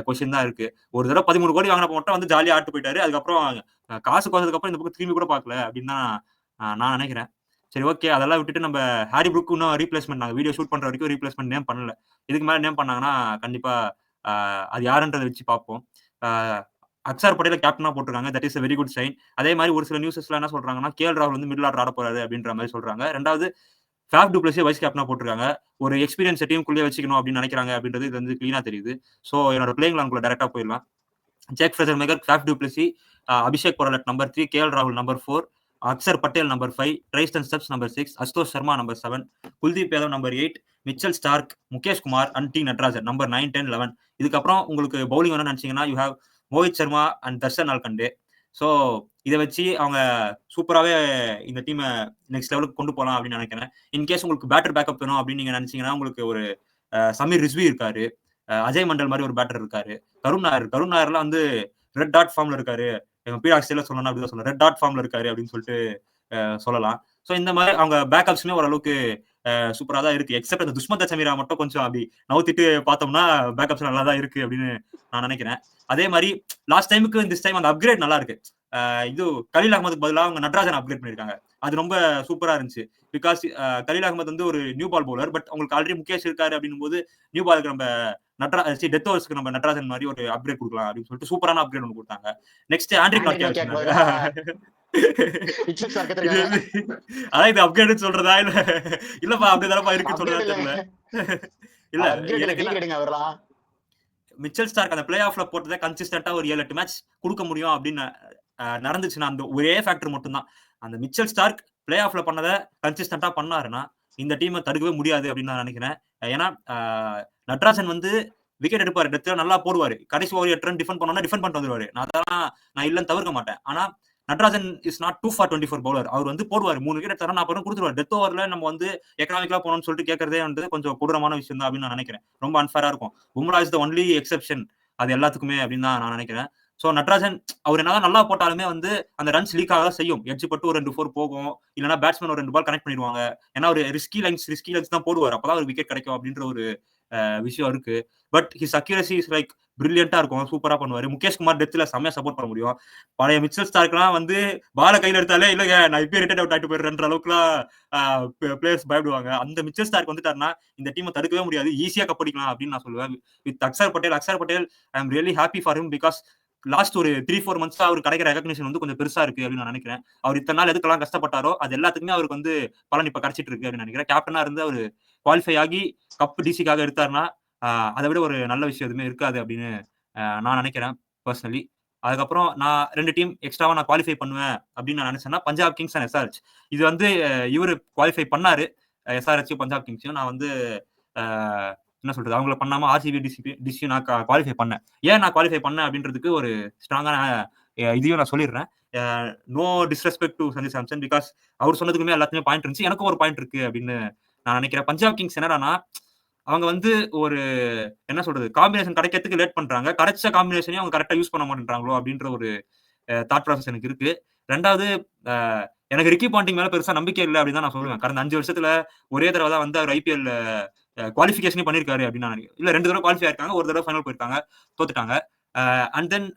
கொஸ்டின் தான் இருக்கு. ஒரு தடவ 13 கோடி வாங்குனப்ப மட்டும் வந்து ஜாலியா ஆட்டு போயிட்டாரு. அதுக்கப்புறம் காசு குறைஞ்சதுக்கு அப்புறம் இந்த பக்கம் திரும்பி கூட பார்க்கல அப்படின்னு தான் நான் நினைக்கிறேன். சரி ஓகே. அதெல்லாம் விட்டுட்டு நம்ம ஹாரி ப்ரூக் இன்னும் ரீப்ளேஸ்மென்ட் நாங்க வீடியோ ஷூட் பண்ற வரைக்கும் ரீப்ளேஸ்மென்ட் நேம் பண்ணல. இதுக்கு மேல நேம் பண்ணாங்கன்னா கண்டிப்பா அ அது யாருன்றத வச்சு பார்ப்போம். அ அக்ஸர் பட்டேல கேப்டனா போட்டுருக்காங்க. That is a very good sign. அதே மாரி ஒரு சில நியூஸஸ்லாம் என்ன சொல்றாங்கன்னா, ராகுல் வந்து மிடில் ஆர்டர் ஆடப் போறாரு அப்படின்ற மாரி சொல்றாங்க. 2வது ஃபேஃப் டு பிளஸிய வைஸ் கேப்டனா போட்டுருக்காங்க. ஒரு எக்ஸ்பீரியன்ஸ டீமுக்குள்ளேயே வச்சுக்கணும் அப்படின்னு நினைக்கிறாங்க அப்படின்றது இது வந்து கிளீனா தெரியுது. ஸோ என்னோட பிளேயிங் 11க்குள்ள டைரக்ட்டா போயிடலாம். Jake Fraser McGurk, Faf du Plessis, Abishek Porel number 3, ராகுல் number 4, Axar Patel number 5, Tristan Stubbs number 6, Ashutosh Sharma number 7, Kuldeep Yadav number 8, Mitchell Starc, Mukesh Kumar and T Natarajan number 9, 10, 11. இதுக்கப்புறம் உங்களுக்கு பவுலிங் வேணும்னு நினைச்சீங்கன்னா you have Mohit Sharma and Darshan Nalkande. So இத வச்சு அவங்க சூப்பராவே இந்த டீம நெக்ஸ்ட் லெவலுக்கு கொண்டு போலாம் அப்படின்னு நினைக்கிறேன். இன்கேஸ் உங்களுக்கு பேட்டர் பேக்கப் வேணும் அப்படின்னு நீங்க நினைச்சீங்கன்னா உங்களுக்கு ஒரு சமீர் ரிஸ்வி இருக்காரு. அஜய் மண்டல் மாரி ஒரு பேட்டர் இருக்காரு. கருண் நாயர்லாம் வந்து ரெட் டாட் ஃபார்ம்ல இருக்காரு. எங்க பீடாக்ஸ்ல சொல்லணும்னா அப்படிதான் சொல்லணும். ரெட் டாட் ஃபார்ம்ல இருக்காரு அப்படின்னு சொல்லிட்டு சொல்லலாம். ஸோ இந்த மாரி அவங்க பேக்கப்ஸ்மே ஓரளவுக்கு சூப்பரா தான் இருக்கு. எக்ஸெப்ட் அந்த துஷ்மந்த சமீரா மட்டும் கொஞ்சம் அப்படி நவுத்திட்டு பார்த்தோம்னா பேக்கப்ஸ் நல்லா தான் இருக்கு அப்படின்னு நான் நினைக்கிறேன். அதே மாரி லாஸ்ட் டைமுக்கு திஸ் டைம் அந்த அப்கிரேட் நல்லா இருக்கு. இது கலீல் அகமதுக்கு பதிலா அவங்க நட்ராஜன் அப்கிரேட் பண்ணிருக்காங்க. அது ரொம்ப சூப்பரா இருந்துச்சு. பிகாஸ் கலீல் அகமது வந்து ஒரு நியூ பால் பவுலர். பட் உங்களுக்கு ஆல்ரெடி முகேஷ் இருக்காரு அப்படின்னும்போது நியூ பாலுக்கு நம்ம டெத் ஓவர்ஸ்க்கு நம்ம நட்ராஜன் மாதிரி ஒரு அப்கிரேட் கொடுக்கலாம் அப்படின்னு சொல்லிட்டு சூப்பரான அப்கிரேட் ஒன்று கொடுத்தாங்க. நெக்ஸ்ட் ஆண்ட்ரிக் ஆண்ட்ரி நார்கியா நோக்கியாக்கு வச்சிருந்தாங்க. பதிலா இது இறக்கத்திருக்காங்க. வந்து அதான் இது அப்கிரேட் சொல்றதா இல்ல இல்லப்பா அப்படிதானப்பா இருக்குன்னு அப்கிரேட் சொல்றதா இல்லங்க. தெரியல. இல்ல அப்கிரேட் இல்ல, எனக்கு என்ன டீக்ரேடிங் அவர்லாம். மிச்சல் ஸ்டார்க் அந்த பிளே ஆஃப்ல போட்டத கன்சிஸ்டன்ட்டா ஒரு 7, 8 மேட்ச் குடுக்க முடியும் அப்படின்னு நடந்துச்சுன்னா, அந்த ஒரே ஃபேக்டர் மட்டும் தான். அந்த மிச்சல் ஸ்டார்க் பிளே ஆஃப்ல பண்ணத கன்சிஸ்டன்ட்டா பண்ணாருன்னா, இந்த டீம தடுக்கவே முடியாது அப்படின்னு நான் நினைக்கிறேன். ஏன்னா, நட்ராஜன் வந்து விக்கெட் எடுப்பாரு. டெத்ல நல்லா போடுவாரு. கடைசி ஓவர் 8 ரன் டிஃபெண்ட் பண்ணோம்னா டிஃபெண்ட் பண்ணிட்டு வந்துருவாரு. நான் இல்லன்னு தவிர்க்க மாட்டேன். ஆனா, Natarajan is not 2 for 24 bowler. அவர் வந்து போடுவாரு. 3 விக்கெட் எடுத்தாருன்னா 40 ரன் குடுத்துருவாரு. டெத் ஓவர்ல நம்ம வந்து எக்கனாமிக்கலா போணும்னு சொல்லிட்டு கேட்கறதே வந்து கொஞ்சம் கொடூரமான விஷயம் தான் அப்படின்னு நான் நினைக்கிறேன். ரொம்ப அன்ஃபேரா இருக்கும். Bumrah is the only exception. அது எல்லாத்துக்குமே அப்படின்னு தான் நான் நினைக்கிறேன். ஸோ நட்ராஜன் அவர் என்னதான் நல்லா போட்டாலுமே வந்து அந்த ரன்ஸ் லீக் ஆக தான் செய்யும். எட்ஜ் பட்டு ஒரு 2, 4 போகும். இல்லன்னா பேட்ஸ்மேன் ஒரு 2 பால் கனெக்ட் பண்ணிடுவாங்க. ஏன்னா ஒரு ரிஸ்கி லைன்ஸ் தான் போடுவாரு. அப்பதான் ஒரு விக்கெட் கிடைக்கும் அப்படின்ற ஒரு விஷயம் இருக்கு. But his accuracy is like பிரில்லியன்ட்டா இருக்கும். சூப்பரா பண்ணுவாரு. முகேஷ் குமார் டெத்ல செம்மையா சப்போர்ட் பண்ண முடியும். பழைய மிச்சல் ஸ்டார்க்லாம் வந்து பால கையில எடுத்தாலே இல்லங்க நான் இப்பயே ரிட்டர்ன் அவுட் ஆயிட்டு போயிடுறேன்ற அளவுக்குலாம் பிளேயர்ஸ் பயப்படுவாங்க. அந்த மிச்சல் ஸ்டார்க் வந்துட்டாருன்னா இந்த டீம தடுக்கவே முடியாது. ஈஸியா கப் அடிக்கலாம் அப்படின்னு நான் சொல்லுவேன். With Axar Patel I am really happy for him because last ஒரு 3, 4 மந்த்ஸா அவருக்கு கிடைக்கிற ரெகக்னிஷன் வந்து கொஞ்சம் பெருசா இருக்கு அப்படின்னு நான் நினைக்கிறேன். அவர் இத்தனை நாள் எதுக்கெல்லாம் கஷ்டப்பட்டாரோ அது எல்லாத்துக்குமே அவருக்கு வந்து பலன் இப்ப கிடைச்சிட்டு இருக்கு அப்படின்னு நினைக்கிறேன். கேப்டனா இருந்து அவரு குவாலிஃபை ஆகி கப் டிசிக்காக எடுத்தாருன்னா அதை விட ஒரு நல்ல விஷயம் எதுவுமே இருக்காது அப்படின்னு நான் நினைக்கிறேன் பர்சனலி. அதுக்கப்புறம் நான் 2 டீம் எக்ஸ்ட்ராவா நான் குவாலிஃபை பண்ணுவேன் அப்படின்னு நான் நினைச்சேன்னா பஞ்சாப் கிங்ஸ் அண்ட் எஸ்ஆர்எச். இது வந்து இவரு குவாலிஃபை பண்ணாரு. எஸ்ஆர்எச் பஞ்சாப் கிங்ஸையும் நான் வந்து என்ன சொல்றது அவங்கள பண்ணாம ஆர்சிபி டிசி நான் குவாலிஃபை பண்ணேன். ஏன் நான் குவாலிஃபை பண்ணேன் அப்படின்றதுக்கு ஒரு ஸ்ட்ராங்கான இதையும் நான் சொல்லிடுறேன். No disrespect to Sanju Samson because அவர் சொன்னதுக்குமே எல்லாத்துக்குமே பாயிண்ட் இருந்துச்சு. எனக்கும் ஒரு பாயிண்ட் இருக்கு அப்படின்னு நான் நினைக்கிறேன். பஞ்சாப் கிங்ஸ் என்னடான்னா அவங்க வந்து ஒரு என்ன சொல்றது காம்பினேஷன் கிடைக்கிறதுக்கு லேட் பண்றாங்க. கிடைச்ச காம்பினேஷனையும் அவங்க கரெக்டா யூஸ் பண்ண மாட்டேன்றாங்களோ அப்படின்ற ஒரு தாட் ப்ராசஸ் எனக்கு இருக்கு. 2வது எனக்கு ரிக்கி பாண்டிங் மேல பெருசா நம்பிக்கை இல்ல அப்படின்னு தான் நான் சொல்லுவேன். கடந்த 5 வருஷத்துல ஒரே தடவை தான் வந்து அவர் ஐபிஎல் குவாலிஃபிகேஷனே பண்ணிருக்காரு அப்படின்னு நான் நினைக்கிறேன். இல்ல 2 தடவை குவாலிஃபை ஆயிருக்காங்க. ஒரு தடவை ஃபைனல் போயிருக்காங்க. தோத்துட்டாங்க. அண்ட் தென்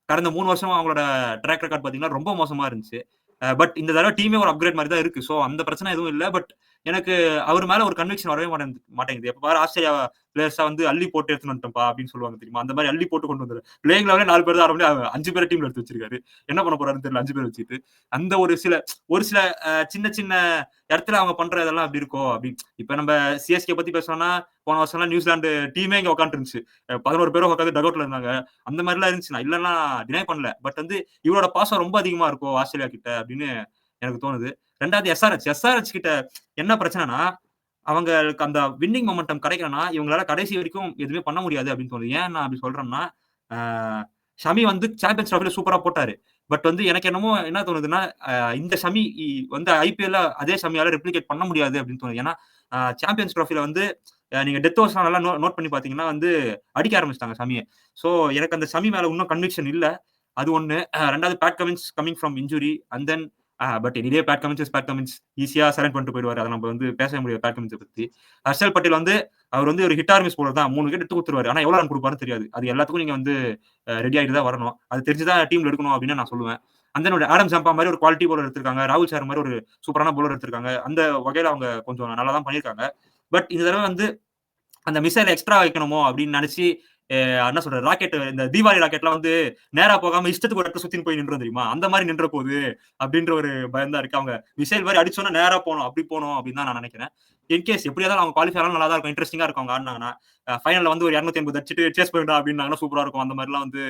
கடந்த 3 வருஷம் அவங்களோட ட்ராக் ரெக்கார்ட் பாத்தீங்கன்னா ரொம்ப மோசமா இருந்துச்சு. பட் இந்த தடவை டீமே ஒரு அப்கிரேட் மாதிரி தான் இருக்கு. ஸோ அந்த பிரச்சனை எதுவும் இல்ல. பட் எனக்கு அவர் மேல ஒரு கன்விக்ஷன் வரவே மாட்டேங்குது. எப்ப பாரு ஆஸ்திரேலியா பிளேயர்ஸா வந்து அள்ளி போட்டு எடுத்துட்டு வந்துட்டோம்ப்பா அப்படின்னு சொல்லுவாங்க தெரியுமா? அந்த மாதிரி அள்ளி போட்டு கொண்டு வந்துரு. பிளேயிங் லெவலே 4 பேர் தான் ஆட முடியும். 5 பேரை டீம்ல எடுத்து வச்சிருக்காரு. என்ன பண்ண போறாருன்னு தெரியல 5 பேர் வச்சுட்டு. அந்த ஒரு சில சின்ன சின்ன இடத்துல அவங்க பண்ற இதெல்லாம் அப்படி இருக்கோ அப்படி. இப்ப நம்ம சிஎஸ்கே பத்தி பேசணும்னா போன வருஷம்லாம் நியூசிலாந்து டீமே இங்க உட்காந்து இருந்துச்சு. 11 பேரும் உட்காந்து டக் இருந்தாங்க. அந்த மாதிரி எல்லாம் இருந்துச்சு. நான் இல்லன்னா டினை பண்ணல. பட் வந்து இவரோட பாசம் ரொம்ப அதிகமா இருக்கும் ஆஸ்திரேலியா கிட்ட அப்படின்னு எனக்கு தோணுது. 2வது எஸ்ஆர்எச் கிட்ட என்ன பிரச்சனைனா அவங்களுக்கு அந்த வின்னிங் மொமெண்டம் கிடைக்கலன்னா, இவங்களால கடைசி வரைக்கும் எதுவுமே பண்ண முடியாது அப்படின்னு தோணுது. ஏன் நான் அப்படி சொல்றேன்னா, ஆ ஷமி வந்து சாம்பியன்ஸ் ட்ராஃபில சூப்பரா போட்டாரு. பட் வந்து எனக்கு என்னமோ என்ன தோணுதுன்னா, இந்த ஷமி வந்து ஐபிஎல்ல அதே ஷமியால ரெப்ளிகேட் பண்ண முடியாது அப்படின்னு தோணுது. ஏன்னா, சாம்பியன்ஸ் ட்ராஃபில வந்து நீங்க டெத் ஓவர்ஸ்லாம் நல்லா நோட் பண்ணி பார்த்தீங்கன்னா வந்து அடிக்க ஆரம்பிச்சுட்டாங்க ஷமிய. ஸோ எனக்கு அந்த ஷமி மேல இன்னும் கன்விக்ஷன் இல்ல. அது 1. 2வது Pat Cummins coming from injury and then but anyway Pat Cummins is Pat Cummins. ஈஸியா செலக்ட் பண்ணிட்டு போயிடுவாரு. அத நம்ம வந்து பேசவே முடியாது பேட் கமின்ஸ பத்தி. ஹர்ஷல் பட்டேல் வந்து அவர் வந்து ஒரு ஹிட் ஆர் மிஸ் பவுலர் தான். 3 விக்கெட் எடுத்து குடுத்துருவாரு. ஆனா எவ்வளவு ரன் குடுப்பாருன்னு தெரியாது. அது எல்லாத்துக்கும் நீங்க வந்து ரெடி ஆயிட்டு தான் வரணும். அது தெரிஞ்சு தான் டீம்ல எடுக்கணும் அப்படின்னு நான் சொல்லுவேன். அண்ட் தென் ஆடம் ஜம்பா மாரி ஒரு குவாலிட்டி பவுலர் எடுத்திருக்காங்க. ராகுல் சார் மாரி ஒரு சூப்பரான பவுலர் எடுத்திருக்காங்க. அந்த வகையில அவங்க கொஞ்சம் நல்லா தான் பண்ணியிருக்காங்க. பட் இந்த தடவ வந்து அந்த மிசைல எக்ஸ்ட்ரா வைக்கணுமோ அப்படின்னு நினைச்சு என்ன சொல்றது ராக்கெட் இந்த தீபாவளி ராக்கெட்லாம் வந்து நேரா போகாம இஷ்டத்துக்கு ஒரு இடத்துல சுத்தின்னு போய் நின்றோம் தெரியுமா? அந்த மாரி நின்ற போது அப்படின்ற ஒரு பயம் தான் இருக்கு. அவங்க மிசைல் மாரி அடிச்சோம்னா நேரா போணும். அப்படி போணும் அப்படின்னு தான் நான் நினைக்கிறேன். இன்கேஸ் எப்படியா இருந்தாலும் அவங்க குவாலிஃபை ஆனாலும் நல்லா தான் இருக்கும். இன்ட்ரஸ்டிங்கா இருக்கும் அவங்க ஆடுனாங்கன்னா. ஃபைனல்ல வந்து ஒரு 280 அடிச்சுட்டு சேஸ் பண்ணிடா அப்படின்னாங்கன்னா சூப்பரா இருக்கும். அந்த மாரிலாம் வந்து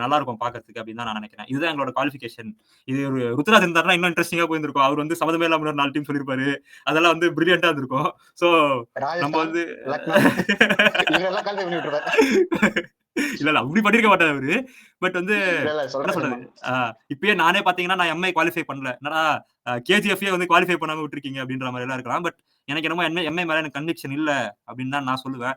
நல்லா இருக்கும் பார்க்கறதுக்கு அப்படின்னு தான் நான் நினைக்கிறேன். இதுதான் எங்களோட குவாலிஃபிகேஷன். இது ஒரு ருத்துராஜ் இருந்தாருன்னா இன்னும் இன்ட்ரஸ்டிங்கா போயிருந்திருக்கும். அவர் வந்து சம்மந்தமே இல்லாம ஒரு 4 டீம் சொல்லியிருப்பாரு. அதெல்லாம் வந்து பிரில்லியன்ட்டா இருந்திருக்கும். சோ நம்ம ராஜஸ்தான், வந்து லக்னோ இவங்கெல்லாம் குவாலிஃபை பண்ணி விட்டுருப்பாரு. இல்ல அப்படி பண்ணிருக்க மாட்டாரு அவரு. பட் வந்து இல்ல இல்ல என்ன சொல்றேன் சொல்றது? சும்மா. இப்பயே நானே பார்த்தீங்கன்னா, நான் எம்ஐ குவாலிஃபை பண்ணல. என்னடா கேஜிஎஃப்பயே வந்து குவாலிஃபை பண்ணாம விட்டுருக்கீங்க அப்படின்ற மாரிலாம் இருக்கலாம். பட் எனக்கு என்னமோ எம்ஐ மேல எனக்கு கன்விக்ஷன் இல்ல அப்படின்னு தான் நான் சொல்லுவேன்.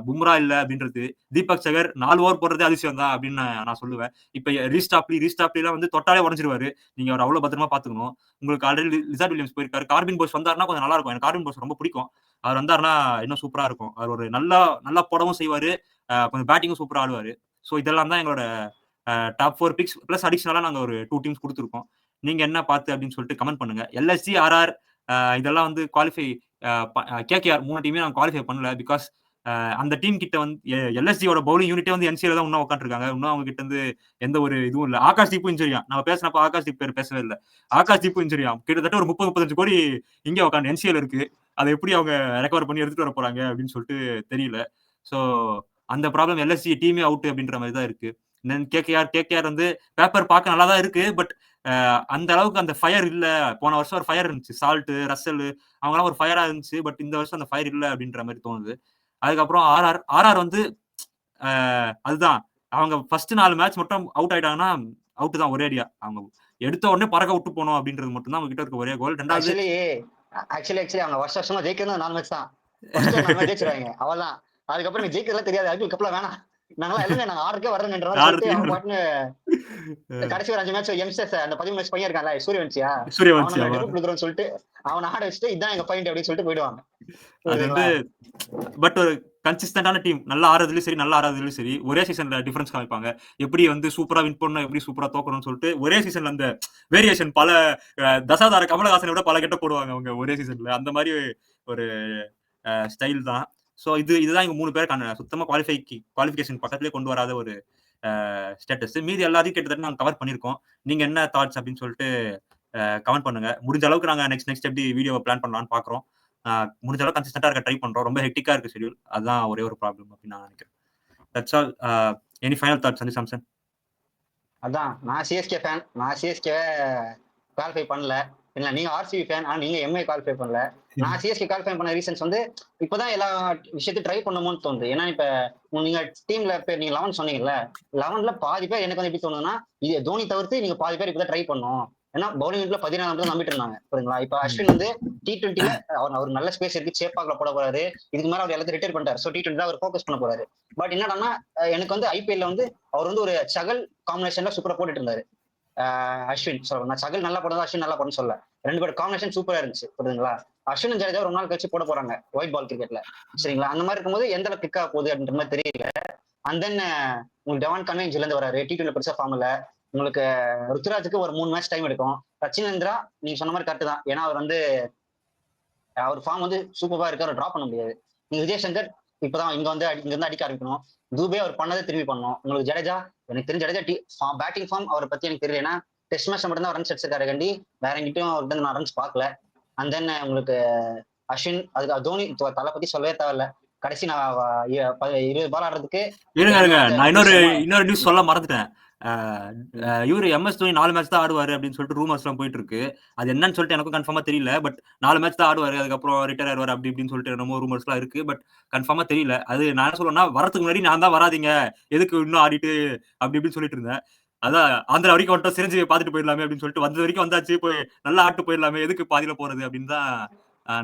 பும்ரா இல்ல அப்படின்றது. தீபக் சகர் 4 ஓவர் போடுறதே அதிசயம் தான் அப்படின்னு நான் சொல்லுவேன். இப்ப ரீஸ்டாப்லிலாம் வந்து தொட்டாலே உடைஞ்சிருவாரு. நீங்க அவர அவ்வளவு பத்திரமா பார்த்துக்கணும். உங்களுக்கு ஆல்ரெடி லிசார்ட் வில்லியம்ஸ் போயிருக்காரு. கார்பின் போஸ் வந்தாருன்னா கொஞ்சம் நல்லா இருக்கும். எனக்கு கார்பின் போஸ் ரொம்ப பிடிக்கும். அவர் வந்தாருன்னா இன்னும் சூப்பரா இருக்கும். அவர் ஒரு நல்லா நல்லா போடவும் செய்வாரு. கொஞ்சம் பேட்டிங்கும் சூப்பரா ஆடுவாரு. ஸோ இதெல்லாம் தான் எங்களோட டாப் 4 பிக்ஸ் பிளஸ் அடிஷனலா நாங்க ஒரு 2 டீம்ஸ் குடுத்துருக்கோம். நீங்க என்ன பார்த்து அப்படின்னு சொல்லிட்டு கமெண்ட் பண்ணுங்க. எல்எஸ்ஜி, ஆர்ஆர் இதெல்லாம் வந்து குவாலிஃபை கேகேஆர் 3 டீமையும் நாங்க குவாலிஃபை பண்ணல. பிகாஸ் அந்த டீம் கிட்ட வந்து எல்எஸ்ஜியோட பவுலிங் யூனிட்டே வந்து என்சிஏல தான் இன்னும் உட்காந்துருக்காங்க. இன்னும் அவங்க கிட்ட இருந்து எந்த ஒரு இதுவும் இல்ல. ஆகாஷ் தீப்பும் இன்ஜூரியாம். நம்ம பேசினப்ப ஆகாஷ் தீப் பேர் பேசவே இல்ல. ஆகாஷ் தீப்பும் இன்ஜூரியாம். கிட்டத்தட்ட ஒரு 30, 35 கோடி இங்க உட்காந்து என்சிஏல இருக்கு. அத எப்படி அவங்க ரெக்கவர் பண்ணி எடுத்துட்டு வர போறாங்க அப்படின்னு சொல்லிட்டு தெரியல. சோ அந்த ப்ராப்ளம் எல்எஸ்ஜி டீமே அவுட் அப்படின்ற மாதிரி தான் இருக்கு. தென் கேகேஆர் வந்து பேப்பர் பார்க்க நல்லா தான் இருக்கு. பட் அந்த அளவுக்கு அந்த ஃபயர் இல்ல. போன வருஷம் ஒரு ஃபயர் இருந்துச்சு. சால்ட், ரசல் அவங்கலாம் ஒரு ஃபயரா இருந்துச்சு. பட் இந்த வருஷம் அந்த ஃபயர் இல்ல அப்படின்ற மாரி தோணுது. அதுக்கப்புறம் ஆர்ஆர் வந்து அதுதான். அவங்க ஃபர்ஸ்ட் 4 மேட்ச் மட்டும் அவுட் ஆயிட்டாங்கன்னா, அவுட் தான் ஒரே அடியா. அவங்க எடுத்த உடனே பறக்க விட்டு போணும் அப்படின்றது மட்டும் தான் அவங்க கிட்ட இருக்க ஒரே கோல். 2வது ஆக்சுவலி ஆக்சுவலி அவங்க வருஷம் ஜெயிக்கிறது 4 மேட்ச் தான். ஃபர்ஸ்ட் 4 மேட்ச் ஜெயிச்சிருவாங்க. அவ்வளவுதான். அதுக்கப்புறம் நீ ஜெயிக்கிறதுலாம் தெரியாது. ஐபிஎல் கப்ல வேணாம். நாங்கலாம் எல்லாமே நாங்க ஆடுறதுக்கே வர்றேன்ற மாதிரி சொல்லிட்டு யாருக்கு அவன் பாட்டுன்னு கடைசி ஒரு 5 மேட்ச் யங்ஸ்டர்ஸ் அந்த 13 மேட்ச் பையன் இருக்கான்ல சூரியவன்சியா அவனை சூரியவன்சி நம்ம ஆமா. டெபியூட் கொடுக்குறோம்னு சொல்லிட்டு அவனை ஆட வச்சுட்டு இதான் எங்க பாயிண்ட் அப்படின்னு சொல்லிட்டு போயிடுவாங்க. அது வந்து புரியுதுங்களா? பட் ஒரு கன்சிஸ்டன்டான டீம். நல்லா ஆடுறதுலயும் சரி, நல்லா ஆடாததுலயும் சரி, ஒரே சீசன்ல டிஃபரன்ஸ் காமிப்பாங்க. எப்படி வந்து சூப்பரா வின் பண்ணணும், எப்படி சூப்பரா தோக்கணும்னு சொல்லிட்டு ஒரே சீசன்ல அந்த வேரியேஷன் பல தசாதார கமலஹாசனை விட பல கெட்ட போடுவாங்க அவங்க ஒரே சீசன்ல. அந்த மாதிரி ஒரு ஸ்டைல் தான். சோ இதுதான் இவங்க 3 பேர் சுத்தமா குவாலிஃபிகேஷன் பக்கத்திலேயே கொண்டு வராத ஒரு ஸ்டேட்டஸ். மீதி எல்லாத்தையும் கிட்டத்தட்ட நாங்க கவர் பண்ணியிருக்கோம். நீங்க என்ன தாட்ஸ் அப்படின்னு சொல்லிட்டு கமெண்ட் பண்ணுங்க. முடிஞ்ச அளவுக்கு நாங்க நெக்ஸ்ட் எப்படி வீடியோவ பிளான் பண்ணலாம்னு பார்க்குறோம். முடிஞ்ச அளவுக்கு கன்சிஸ்டன்ட்டா இருக்க ட்ரை பண்றோம். ரொம்ப ஹெக்டிக்கா இருக்கு ஷெட்யூல். அதுதான் ஒரே ஒரு ப்ராப்ளம் அப்படின்னு நான் நினைக்கிறேன். That's all. Any final thoughts Sanjay Samson? அதான் நான் சிஎஸ்கே ஃபேன். நான் சிஎஸ்கேவை குவாலிஃபை பண்ணல. இல்ல நீங்க ஆர்சிபி ஃபேன். ஆனா நீங்க எம்ஐ குவாலிஃபை பண்ணல. நான் சிஎஸ்கே குவாலிஃபை பண்ண ரீசன்ஸ் வந்து இப்பதான் எல்லா விஷயத்தையும் ட்ரை பண்ணணும்னு தோணுது. ஏன்னா இப்ப நீங்க டீம்ல பேர் நீங்க 11 சொன்னீங்கல்ல, 11ல பாதி பேர் எனக்கு வந்து எப்படி தோணுதுன்னா இது தோனி தவிர்த்து நீங்க பாதி பேர் இப்பதான் ட்ரை பண்ணணும். ஏன்னா பவுலிங் வீட்ல 14 நம்பிட்டு இருந்தாங்க. புரியுங்களா? இப்ப அஸ்வின் வந்து T20ல அவர் நல்ல ஸ்பேஸ் இருக்கு. சேப்பாக்ல போட போறாரு. இதுக்கு மேல அவர் எல்லாத்தையும் ரிட்டையர் பண்ணிட்டாரு. ஸோ T20 தான் அவர் ஃபோக்கஸ் பண்ண போறாரு. பட் என்னன்னா எனக்கு வந்து ஐபிஎல்ல வந்து அவர் வந்து ஒரு சகல் காம்பினேஷன்ல சூப்பரா போட்டுட்டு இருந்தாரு. அஸ்வின் சொல்றேன். நான் சகல் நல்லா போடுறது அஸ்வின் நல்லா போடணும்னு சொல்ல. 2 பேர் காம்பினேஷன் சூப்பரா இருந்துச்சு. புரியுதுங்களா? அஸ்வின் ஜடேஜா ரொம்ப நாள் கழிச்சு போட போறாங்க ஒயிட் பால் கிரிக்கெட்ல. சரிங்களா? அந்த மாதிரி இருக்கும்போது எந்த அளவுக்கு கிக் ஆக போகுது அப்படின்ற மாதிரி தெரியல. அண்ட் தென் உங்களுக்கு டெவான் கன்வே இருந்து வராரு. T20 பெருசா ஃபார்ம் இல்ல. உங்களுக்கு ருத்துராஜுக்கு ஒரு 3 மேட்ச் டைம் எடுக்கும். சச்சினேந்திரா நீங்க சொன்ன மாதிரி கரெக்ட் தான். ஏன்னா அவர் வந்து அவர் ஃபார்ம் வந்து சூப்பரா இருக்கு. அவர் டிராப் பண்ண முடியாது. நீங்க விஜய் சங்கர் இப்பதான் இங்க இருந்து அடிக்க ஆரம்பிக்கணும். தூபே அவர் பண்ணதை திரும்பி பண்ணணும். உங்களுக்கு ஜடேஜா எனக்கு தெரிஞ்ச ஜடேஜா பேட்டிங் ஃபார்ம் அவரை பத்தி எனக்கு தெரியல. ஏன்னா டெஸ்ட் மேட்ச் மட்டும் தான் ரன்ஸ் அடிச்சிருக்காரு கண்டி. வேற எங்கிட்டும் அவர்கிட்ட நான் ரன்ஸ் பார்க்கல. அண்ட் தென் உங்களுக்கு அஸ்வின் அதுக்கு தோனி தலை பத்தி சொல்லவே தேவையில்ல. கடைசி நான் 20 பால் ஆடுறதுக்கு இருங்க இருங்க ரன் நான் அதிகமா இன்னொரு நியூஸ் சொல்ல மறந்துட்டேன். இவரு எம்எஸ் தோனி 4 மேட்ச் தான் ஆடுவாரு அப்படின்னு சொல்லிட்டு ரூமர்ஸ்லாம் போயிட்டு இருக்கு. அது என்னன்னு சொல்லிட்டு எனக்கும் கன்ஃபார்மா தெரியல. பட் 4 மேட்ச் தான் ஆடுவாரு. அதுக்கப்புறம் ரிட்டயர் ஆயிருவாரு அப்படி இப்படின்னு சொல்லிட்டு என்னமோ ரூமர்ஸ்லாம் இருக்கு. பட் கன்ஃபார்மா தெரியல. அது நான் என்ன சொல்றேன்னா, வரதுக்கு முன்னாடி நான் தான் வராதீங்க. எதுக்கு இன்னும் ஆடிட்டு அப்படி இப்படின்னு சொல்லிட்டு இருந்தேன். அதான் ஆந்திரா வரைக்கும் வந்துட்டோம். சிரஞ்சீவிய பார்த்துட்டு போயிடலாமே அப்படின்னு சொல்லிட்டு வந்தது வரைக்கும் வந்தாச்சு. போய் நல்லா ஆட்டு போயிடலாமே. எதுக்கு பாதியில போறது அப்படின்னு தான்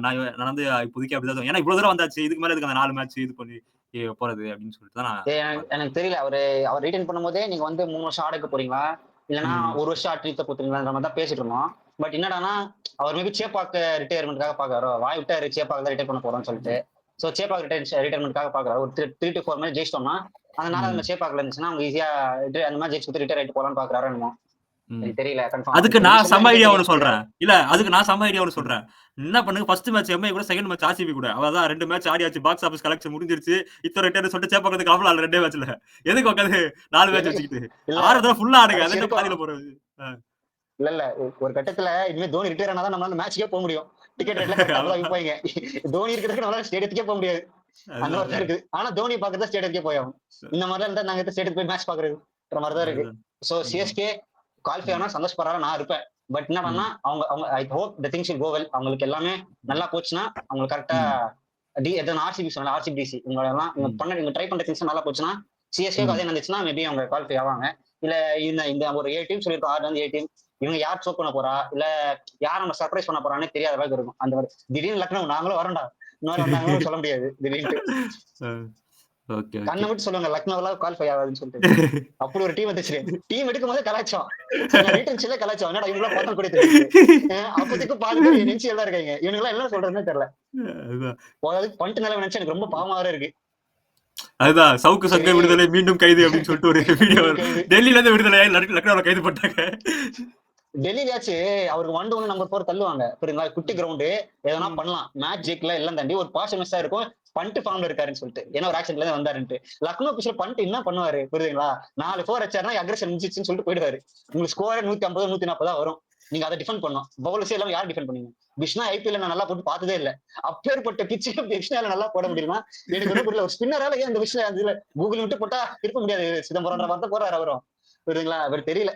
நான் வந்து இப்போதைக்கு அப்படிதான். ஏன்னா இவ்வளவு தூரம் வந்தாச்சு. இதுக்கு மேல எதுக்கு அந்த 4 மேட்ச் இது பண்ணி போறது அப்படின்னு சொல்லிட்டு தான் நான் எனக்கு தெரியல. அவர் ரிட்டர்ன் பண்ணும்போதே நீங்க வந்து 3 வருஷம் ஆடுக்க போறீங்களா? இல்லன்னா ம். 1 வருஷம் ஆட்ரித்த போறீங்களான்ற மாதிரி தான் பேசிட்டு இருந்தோம். பட் என்னடான்னா, அவர் மேபி சேப்பாக்க ரிட்டயர்மென்ட்காக பாக்குறாரோ, வாய் விட்டாரு சேப்பாக்க தான் ரிட்டயர் பண்ண போறோம்னு சொல்லிட்டு. சோ சேப்பாக் ரிட்டயர்மென்ட்காக பாக்குறாரு. ஒரு 3 to 4 மேட்ச் ஜெயிச்சிட்டோம்னா, அதனால அந்த ம். சேப்பாக்ல இருந்துச்சுன்னா, அவங்க ஈஸியா அந்த மேட்ச் ஜெயிச்சு ரிட்டயர் ஆயிட்டு போலான்னு பாக்குறாரோ என்னமோ. ம். எனக்கு தெரியல கன்ஃபார்ம். அதுக்கு இப்ப நீங்க நான் சொல்லி தான் செம்ம எனக்கே ஐடியா ஒண்ணு தெரியும். சொல்றேன். இல்ல அதுக்கு நான் செம்ம ஐடியா ஒண்ணு ம். சொல்றேன். என்ன பண்ணுங்க ஃபர்ஸ்ட் மேட்ச் எம்ஐ கூட, செகண்ட் மேட்ச் ஆர்சிபி கூட. அவ்வளவுதான் 2 மேட்ச் ஆடியாச்சு. பாக்ஸ் ஆபீஸ் கலெக்ஷன் முடிஞ்சிருச்சு. இத்தனை ரிட்டர்ன் சொல்லிட்டு சேப்பாக்கத்துக்கு கிளம்பலாம் 2 மேட்ச்ல. எதுக்கு உட்காந்து 4 மேட்ச் எதுக்கு வச்சுக்கிட்டு. இல்ல ஆடுறதுல ஃபுல்லா ஆடுங்க. அது கடைசி என்ன வரைக்கும் பாதியில போறது. அ. இல்ல. ஒரு கட்டத்துல இனிமே தோனி ரிட்டயர் ஆனா தான் நம்மளால மேட்ச்க்கே போ முடியும். டிக்கெட் ரேட்லாம் கரெக்ட்டா அப்பதான் அதான். விப்பாய்ங்க. தோனி இருக்கிறதுக்கு நம்மளால ஸ்டேடியத்துக்கே போ முடியாது. அந்த அதுதான் மாரி தான் அதுதான். இருக்குது. ஆனா தோனிய பாக்க தான் ஸ்டேடியத்துக்கே போயாகணும். இந்த மாரிலாம் இருந்தா நாங்க ஸ்டேடியத்துக்கு போய் மேட்ச் பாக்குறதுன்ற மாரி தான் இருக்கு. அதுதான். சோ ம். சிஎஸ்கே குவாலிஃபை ம். ஆனா சந்தோஷப்படுறாரா நான் இருப்பேன். பட் என்னடான்னா, ம். அவங்க அவங்க I hope the things will go well. அவங்களுக்கு எல்லாமே ம். நல்லா போச்சுன்னா, அவங்களுக்கு கரெக்ட்டா ம். எதனா ஆர்சிபி சொன்னேன்ல, ஆர்சிபிடிசி இவங்களெல்லாம் ம். இவங்க ட்ரை பண்ற திங்ஸ் நல்லா போச்சுன்னா, சிஎஸ்கேக்கு ம். அதே நடந்துச்சுன்னா, மேபி அவங்க குவாலிஃபை ஆவாங்க. இல்ல இந்த இந்த ஒரு 7 டீம் சொல்லியிருக்கோம். 6ல இருந்து 7 டீம். இவங்க யார் சோக் பண்ண போறா? இல்ல யார் நம்ம சர்ப்ரைஸ் பண்ண போறான்னே தெரியாத அளவுக்கு இருக்கும். அந்த ஒரு திடீர்னு லக்னோ நாங்களும் வரோம்டா. இந்த மாரி வந்தாங்கன்னு சொல்ல முடியாது திடீர்ன்ட்டு. அ. ஓகே, கண்ண ஓகே. விட்டு சொல்லுவாங்க லக்னோலாம் குவாலிஃபை ஆகாதுன்னு சொல்லிட்டு. அப்படி ஒரு டீம் வந்துச்சு. டீம் எடுக்கும்போதே கலாய்ச்சோம். சரிங்களா? ரீட்டன்ஷன்ல கலாய்ச்சோம். என்னடா இவங்கலாம் போத்தல் கொடி தூக்கிட்டு. அப்போதைக்கு பாதி பேர் நெஞ்சியல் தான் இருக்காங்க. இவனுங்கலாம் என்ன சொல்றதுன்னே தெரியல. அதுதான். அதாவது பண்ணிட்டு நிலைமை நினைச்சு எனக்கு ரொம்ப பாவமா வேற இருக்கு. அதுதான். சவுக்கு சரி சங்கர் விடுதலை மீண்டும் கைது அப்படின்னு சொல்லிட்டு ஒரு வீடியோ மீண்டும் வரும். கைது. டெல்லில இருந்து விடுதலையாகி லக்னோல கைது பண்ணிட்டாங்க. டெல்லிலயாச்சு அவருக்கு 1 to 1 நம்பர் 4 தள்ளுவாங்க. புரியுதுங்களா? குட்டி கிரவுண்டு எதனா ம். பண்ணலாம். மேட்ச் ஜெயிக்கல எல்லாம் தாண்டி ஒரு பாசிட்டிவ் மெசேஜா இருக்கும். பண்ட் ஃபார்ம்ல இருக்காருன்னு சொல்லிட்டு. ஏன்னா ஒரு ஆக்சிடென்ட்ல இருந்து வந்தாருன்ட்டு. லக்னோ பிச்சில பண்ட் என்ன பண்ணுவாரு? புரியுதுங்களா? 4 4 அடிச்சாருன்னா அக்ரஷன் முடிஞ்சிருச்சுன்னு சொல்லிட்டு போயிடுவாரு. உங்களுக்கு ஸ்கோரே 150, 140 தான் வரும். நீங்க அத டிஃபெண்ட் பண்ணணும். பவுலர்ஸே எல்லாம் யார் டிஃபெண்ட் பண்ணுவீங்க? பிஷ்னா ஐபிஎல்ல நான் நல்லா போட்டு பார்த்ததே இல்ல. அப்பேற்பட்ட பிட்ச் பிஷ்னால நல்லா போட முடியுமா? எனக்கு ஒண்ணும் புரியல. ஒரு ஸ்பின்னரால ஏன் இந்த விஷயம் இதுல கூகுள் விட்டு போட்டா இருக்க முடியாது. சிதம்பரம்ன்ற வார்த்தை போடுறாரு அவரும். புரியுதுங்களா? அவருக்கு தெரியல.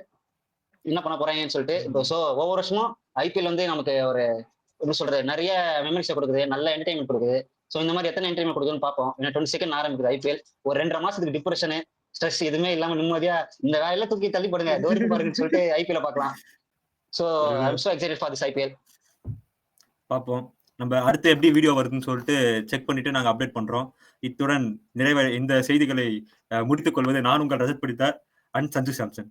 என்ன பண்ண போறாங்கன்னு சொல்லிட்டு. இப்போ ம். ஒவ்வொரு வருஷமும் ஐபிஎல் வந்து நமக்கு ஒரு எப்படி சொல்றது? நெறைய மெமரீஸ குடுக்குது. நல்ல என்டர்டெயின்மென்ட் குடுக்குது. சோ இந்த மாரி எத்தன என்டர்டெயின்மென்ட் குடுக்குதுன்னு பார்ப்போம். ஏன்னா 22 ஆரம்பிக்குது ஐபிஎல். ஒரு 2 1/2 மாசத்துக்கு டிப்ரஷனு, ஸ்ட்ரெஸ் எதுவுமே இல்லாம நிம்மதியா இந்த வேலையில தூக்கி தள்ளி போடுங்க. இதோ இருக்கு பாருங்கன்னு சொல்லிட்டு ஐபிஎல்ல பார்க்கலாம். சோ ஐ அம் அதுதான். So excited for this IPL. பார்ப்போம். நம்ம அடுத்து எப்படி வீடியோ வருதுன்னு சொல்லிட்டு செக் பண்ணிட்டு நாங்க அப்டேட் பண்றோம். இத்துடன் இந்த செய்திகளை முடித்துக் கொள்வது நான் உங்கள் ரஜத் படித்தார் அண்ட் சஞ்சு சாம்சன்.